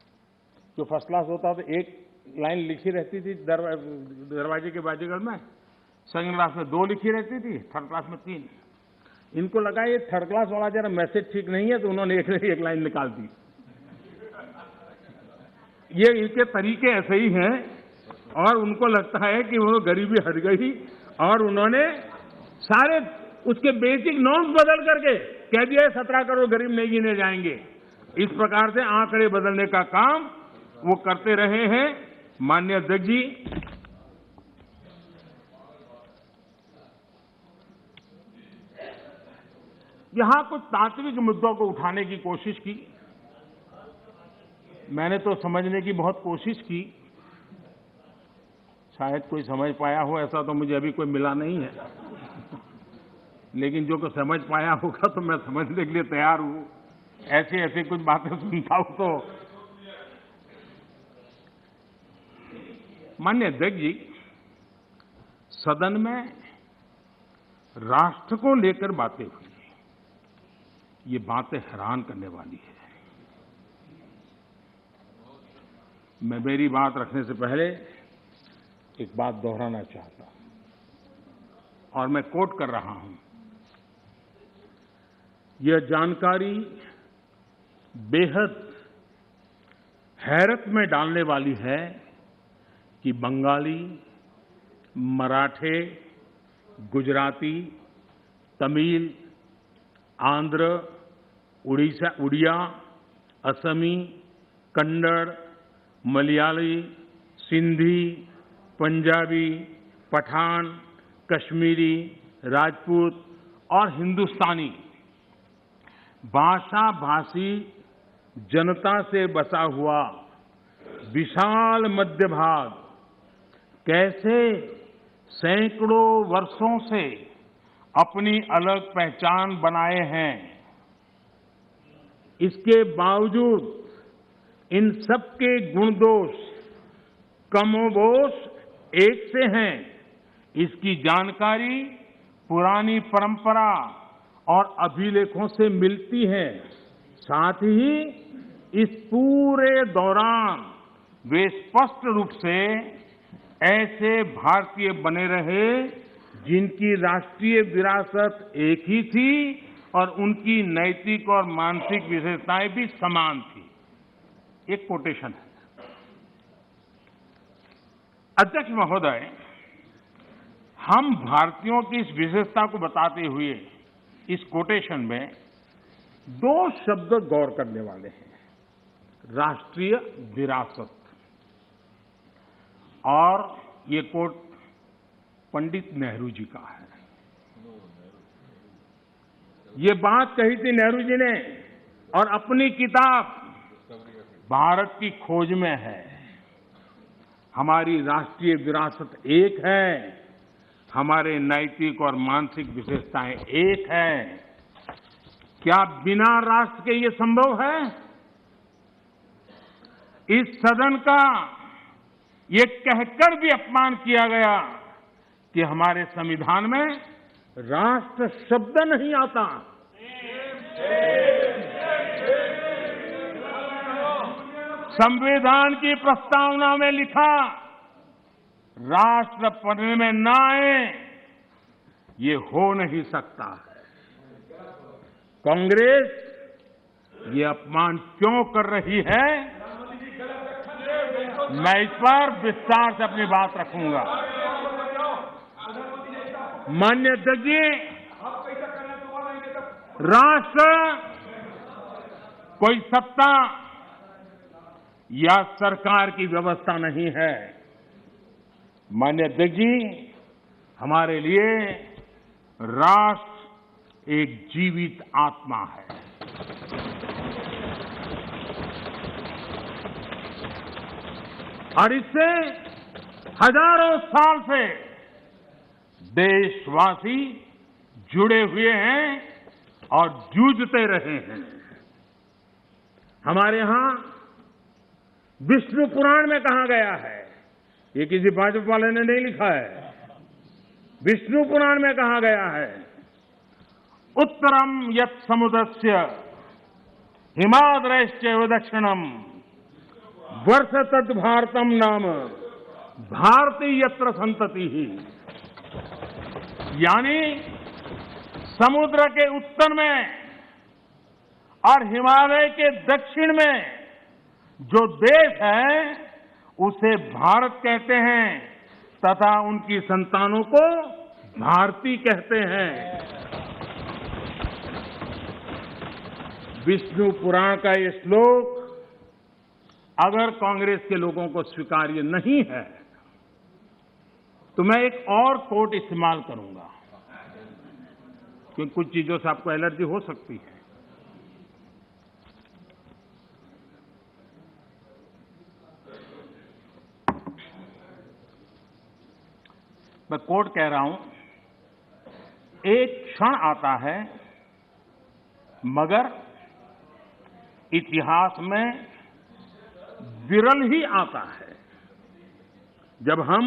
Speaker 1: जो फर्स्ट क्लास होता था, एक लाइन लिखी रहती थी दरवाजे के बाजीगर में, सेकंड क्लास में 2 लिखी रहती थी, थर्ड क्लास में 3। इनको लगा ये थर्ड क्लास वाला जरा मैसेज ठीक नहीं है, तो उन्होंने एक लाइन निकाल दी। ये इनके तरीके ऐसे ही हैं, और उनको लगता है कि वो गरीबी हट गई, और उन्होंने सारे उसके बेसिक नॉर्म्स बदल करके कह दिया 17 करोड़ गरीब नहीं गिने जाएंगे। इस प्रकार से आंकड़े बदलने का काम वो करते रहे हैं। माननीय अध्यक्ष जी, यहां कुछ तात्विक मुद्दों को उठाने की कोशिश की। मैंने तो समझने की बहुत कोशिश की, शायद कोई समझ पाया हो, ऐसा तो मुझे अभी कोई मिला नहीं है। लेकिन जो को समझ पाया होगा तो मैं समझने के लिए तैयार हूं। ऐसी कुछ बातें सुनता हूं तो। माननीय अध्यक्ष जी, सदन में राष्ट्र को लेकर बातें हुई। ये बातें हैरान करने वाली है। मैं मेरी बात रखने से पहले एक बात दोहराना चाहता हूं, और मैं कोट कर रहा हूं। यह जानकारी बेहद हैरत में डालने वाली है कि बंगाली, मराठे, गुजराती, तमिल, आंध्र, उड़िया, असमी, कन्नड़, मलयाली, सिंधी, पंजाबी, पठान, कश्मीरी, राजपूत और हिंदुस्तानी भाषा भाषी जनता से बसा हुआ विशाल मध्य भाग कैसे सैकड़ों वर्षों से अपनी अलग पहचान बनाए हैं। इसके बावजूद इन सबके गुण दोष कमोबेश एक से हैं। इसकी जानकारी पुरानी परंपरा और अभिलेखों से मिलती है। साथ ही इस पूरे दौरान वे स्पष्ट रूप से ऐसे भारतीय बने रहे जिनकी राष्ट्रीय विरासत एक ही थी और उनकी नैतिक और मानसिक विशेषताएं भी समान थी। एक कोटेशन है। अध्यक्ष महोदय, हम भारतीयों की इस विशेषता को बताते हुए इस कोटेशन में 2 शब्द गौर करने वाले हैं। राष्ट्रीय विरासत, और ये कोट पंडित नेहरू जी का है। ये बात कही थी नेहरू जी ने, और अपनी किताब भारत की खोज में है। हमारी राष्ट्रीय विरासत एक है, हमारे नैतिक और मानसिक विशेषताएं एक हैं। क्या बिना राष्ट्र के ये संभव है? इस सदन का ये कहकर भी अपमान किया गया कि हमारे संविधान में राष्ट्र शब्द नहीं आता। संविधान की प्रस्तावना में लिखा राष्ट्र पढ़ने में ना आए, ये हो नहीं सकता है। कांग्रेस ये अपमान क्यों कर रही है, मैं इस पर विस्तार से अपनी बात रखूंगा। माननीय अध्यक्ष जी, राष्ट्र कोई सत्ता या सरकार की व्यवस्था नहीं है। माननीय अध्यक्ष जी, हमारे लिए राष्ट्र एक जीवित आत्मा है। और इससे हजारों साल से देशवासी जुड़े हुए हैं और जूझते रहे हैं। हमारे यहां विष्णु पुराण में कहा गया है, ये किसी भाजपा वाले ने नहीं लिखा है, विष्णु पुराण में कहा गया है, उत्तरम यत् समुद्रस्य हिमाद्रश्चैव दक्षिणम वर्ष तद भारतम नाम भारती यत्र संतति ही। यानी समुद्र के उत्तर में और हिमालय के दक्षिण में जो देश है उसे भारत कहते हैं तथा उनकी संतानों को भारती कहते हैं। विष्णु पुराण का ये श्लोक अगर कांग्रेस के लोगों को स्वीकार्य नहीं है तो मैं एक और कोट इस्तेमाल करूंगा, क्योंकि कुछ चीजों से आपको एलर्जी हो सकती है। मैं कोट कह रहा हूं, एक क्षण आता है मगर इतिहास में विरल ही आता है जब हम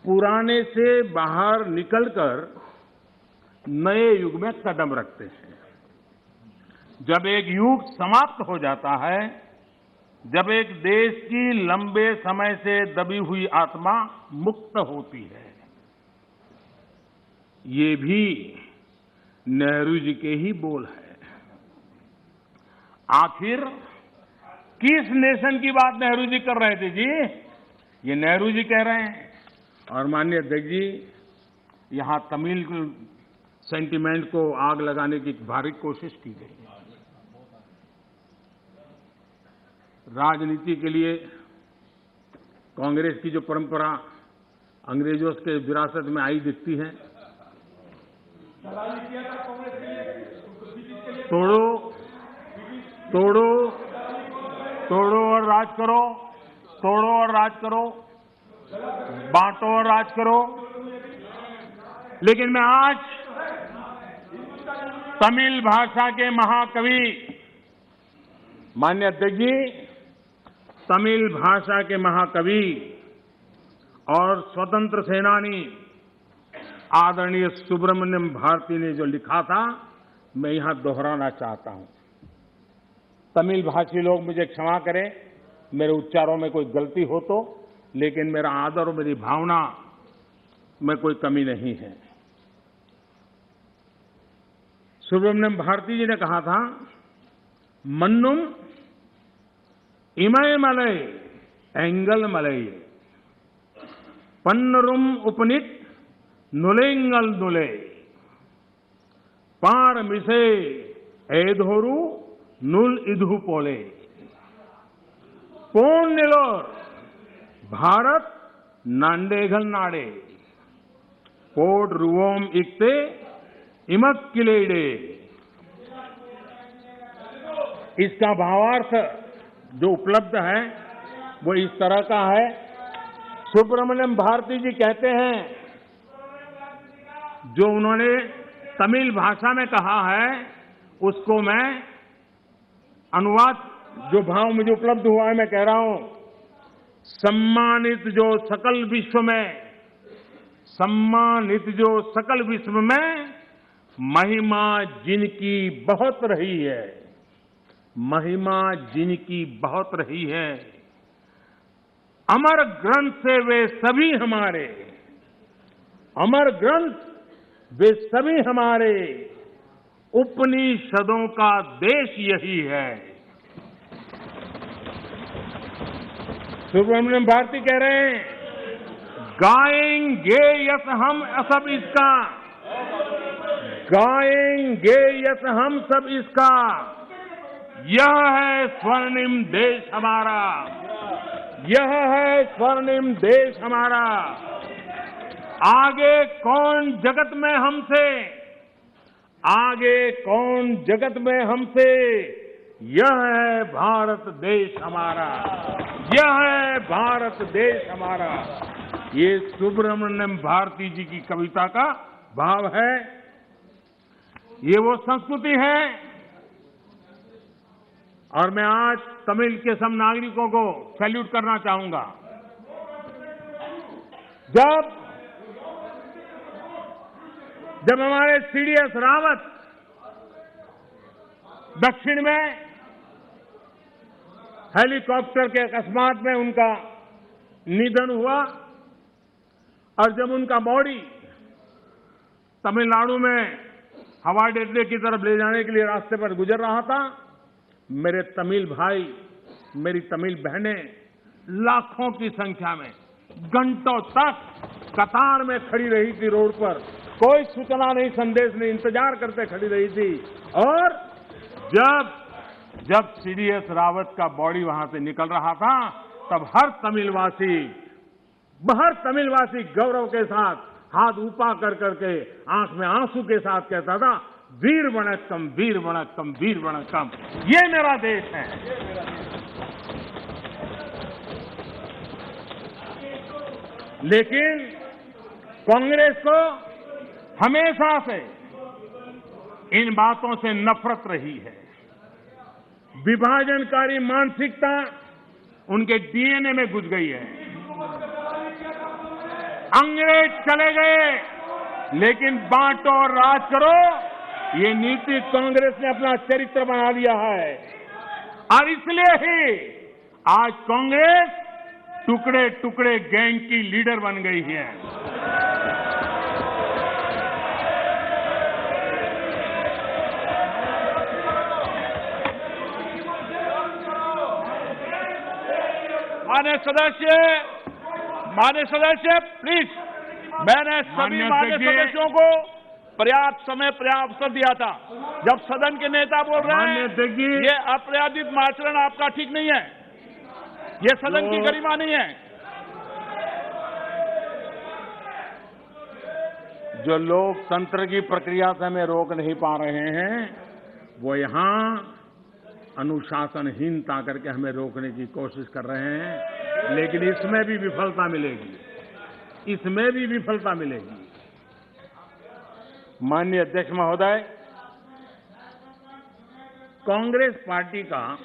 Speaker 1: पुराने से बाहर निकलकर नए युग में कदम रखते हैं। जब एक युग समाप्त हो जाता है, जब एक देश की लंबे समय से दबी हुई आत्मा मुक्त होती है। ये भी नेहरू जी के ही बोल है। आखिर किस नेशन की बात नेहरू जी कर रहे थे जी? ये नेहरू जी कह रहे हैं। और माननीय अध्यक्ष जी, यहां तमिल सेंटीमेंट को आग लगाने की भारी कोशिश की गई। राजनीति के लिए कांग्रेस की जो परंपरा अंग्रेजों के विरासत में आई दिखती है, तोड़ो तोड़ो तोड़ो और राज करो, तोड़ो और राज करो, बांटो और राज करो। लेकिन मैं आज तमिल भाषा के महाकवि, माननीय अध्यक्ष जी, तमिल भाषा के महाकवि और स्वतंत्र सेनानी आदरणीय सुब्रमण्यम भारती ने जो लिखा था, मैं यहां दोहराना चाहता हूं। तमिल भाषी लोग मुझे क्षमा करें, मेरे उच्चारों में कोई गलती हो तो, लेकिन मेरा आदर और मेरी भावना में कोई कमी नहीं है। सुब्रमण्यम भारती जी ने कहा था, मन्नुम इमय मलय एंगल मलय पन्नरुम उपनित नुलेंगल नुले पार मिसे एधोरु नुल इधु पोले पोन निलोर भारत नांडेघल नाडे पोड रुवोम इक्ते इमक किलेडे। इसका भावार्थ जो उपलब्ध है वो इस तरह का है। सुब्रमण्यम भारती जी कहते हैं, जो उन्होंने तमिल भाषा में कहा है उसको मैं अनुवाद जो भाव मुझे उपलब्ध हुआ है मैं कह रहा हूं, सम्मानित जो सकल विश्व में महिमा जिनकी बहुत रही है, महिमा जिनकी बहुत रही है, अमर ग्रंथ से वे सभी हमारे, अमर ग्रंथ वे सभी हमारे, उपनिषदों का देश यही है। सुब्रमण्यम भारती कह रहे हैं, गाएंगे यश हम सब इसका, गाएंगे यश हम सब इसका, यह है स्वर्णिम देश हमारा, यह है स्वर्णिम देश हमारा। आगे कौन जगत में हमसे, आगे कौन जगत में हमसे, यह है भारत देश हमारा, यह है भारत देश हमारा। ये सुब्रमण्यम भारती जी की कविता का भाव है। ये वो संस्कृति है। और मैं आज तमिल के सब नागरिकों को सैल्यूट करना चाहूंगा। जब हमारे सीडीएस रावत दक्षिण में हेलीकॉप्टर के अकस्मात में उनका निधन हुआ और जब उनका बॉडी तमिलनाडु में हवाई अड्डे की तरफ ले जाने के लिए रास्ते पर गुजर रहा था, मेरे तमिल भाई, मेरी तमिल बहनें लाखों की संख्या में घंटों तक कतार में खड़ी रही थी रोड पर, कोई सूचना नहीं, संदेश नहीं, इंतजार करते खड़ी रही थी। और जब सीडीएस रावत का बॉडी वहां से निकल रहा था, तब हर तमिलवासी गौरव के साथ हाथ ऊपर कर करके आंख में आंसू के साथ कहता था, वीर वणक्कम, वीर वणक्कम, वीर वणक्कम, ये मेरा देश है। लेकिन कांग्रेस को हमेशा से इन बातों से नफरत रही है। विभाजनकारी मानसिकता उनके डीएनए में घुस गई है। अंग्रेज चले गए, लेकिन बांटो और राज करो, ये नीति कांग्रेस ने अपना चरित्र बना लिया है। और इसलिए ही आज कांग्रेस टुकड़े टुकड़े गैंग की लीडर बन गई है।
Speaker 2: माननीय सदस्य प्लीज, मैंने सभी माननीय सदस्यों को पर्याप्त समय पर्याप्त अवसर दिया था। जब सदन के नेता बोल रहे हैं ये अप्रयादित आचरण आपका ठीक नहीं है, ये सदन की गरिमा नहीं है।
Speaker 1: जो लोकतंत्र की प्रक्रिया से हमें रोक नहीं पा रहे हैं, वो यहां अनुशासनहीनता करके हमें रोकने की कोशिश कर रहे हैं। लेकिन इसमें भी विफलता मिलेगी, इसमें भी विफलता मिलेगी। माननीय अध्यक्ष महोदय, कांग्रेस पार्टी का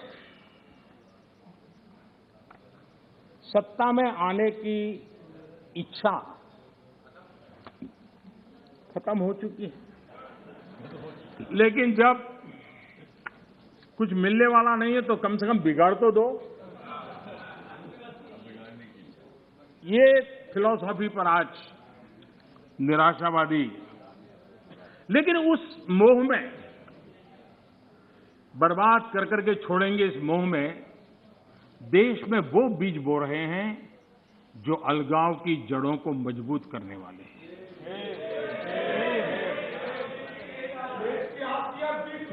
Speaker 1: सत्ता में आने की इच्छा खत्म हो चुकी है। लेकिन जब कुछ मिलने वाला नहीं है तो कम से कम बिगाड़ तो दो। ये फिलॉसफी पर आज निराशावादी, लेकिन उस मोह में बर्बाद कर करके छोड़ेंगे। इस मोह में देश में वो बीज बो रहे हैं जो अलगाव की जड़ों को मजबूत करने वाले हैं।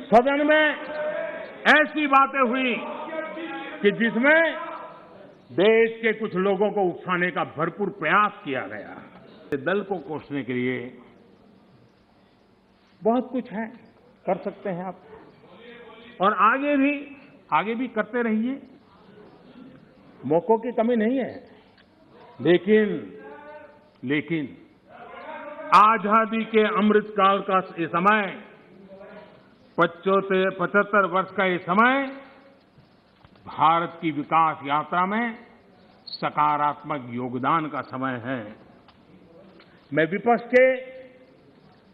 Speaker 1: सदन में ऐसी बातें हुई कि जिसमें देश के कुछ लोगों को उकसाने का भरपूर प्रयास किया गया। दल को कोसने के लिए बहुत कुछ है, कर सकते हैं आप, और आगे भी करते रहिए, मौकों की कमी नहीं है। लेकिन आजादी के अमृतकाल का ये समय, 75 वर्ष का ये समय भारत की विकास यात्रा में सकारात्मक योगदान का समय है। मैं विपक्ष के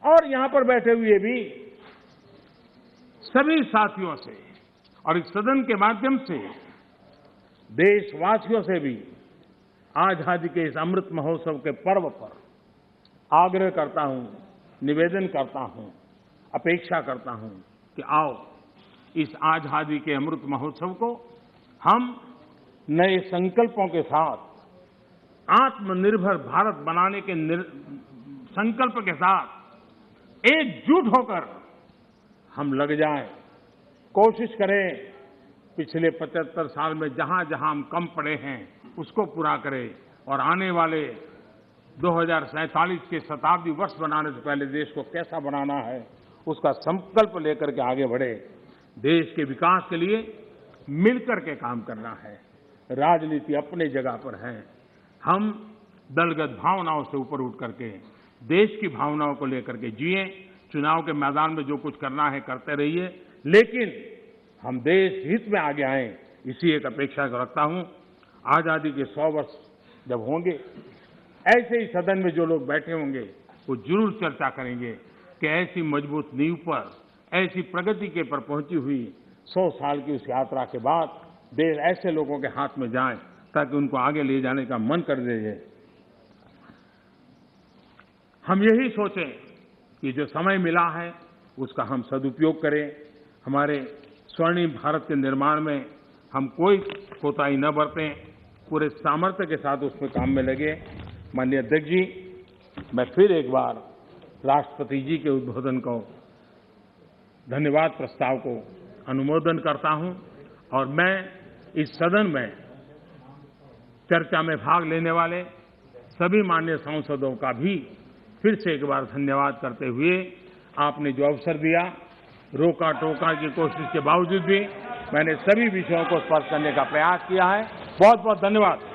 Speaker 1: और यहां पर बैठे हुए भी सभी साथियों से और इस सदन के माध्यम से देशवासियों से भी आजादी के इस अमृत महोत्सव के पर्व पर आग्रह करता हूं, निवेदन करता हूं, अपेक्षा करता हूं कि आओ इस आजादी के अमृत महोत्सव को हम नए संकल्पों के साथ आत्मनिर्भर भारत बनाने के संकल्प के साथ एकजुट होकर हम लग जाएं, कोशिश करें पिछले 75 साल में जहां जहां हम कम पड़े हैं उसको पूरा करें और आने वाले 2047 के शताब्दी वर्ष बनाने से पहले देश को कैसा बनाना है उसका संकल्प लेकर के आगे बढ़े। देश के विकास के लिए मिलकर के काम करना है। राजनीति अपने जगह पर है। हम दलगत भावनाओं से ऊपर उठ करके देश की भावनाओं को लेकर के जिए। चुनाव के मैदान में जो कुछ करना है करते रहिए, लेकिन हम देश हित में आगे आए, इसी एक अपेक्षा को रखता हूं। आजादी के 100 वर्ष जब होंगे, ऐसे ही सदन में जो लोग बैठे होंगे वो जरूर चर्चा करेंगे कि ऐसी मजबूत नींव पर, ऐसी प्रगति के पर पहुंची हुई 100 साल की उस यात्रा के बाद देश ऐसे लोगों के हाथ में जाए ताकि उनको आगे ले जाने का मन कर दे। हम यही सोचें कि जो समय मिला है उसका हम सदुपयोग करें। हमारे स्वर्णिम भारत के निर्माण में हम कोई कोताही न बरतें, पूरे सामर्थ्य के साथ उसमें काम में लगे। माननीय अध्यक्ष जी, मैं फिर एक बार राष्ट्रपति जी के उद्बोधन को, धन्यवाद प्रस्ताव को अनुमोदन करता हूं और मैं इस सदन में चर्चा में भाग लेने वाले सभी माननीय सांसदों का भी फिर से एक बार धन्यवाद करते हुए, आपने जो अवसर दिया, रोका टोका की कोशिश के बावजूद भी मैंने सभी विषयों को स्पर्श करने का प्रयास किया है। बहुत बहुत धन्यवाद।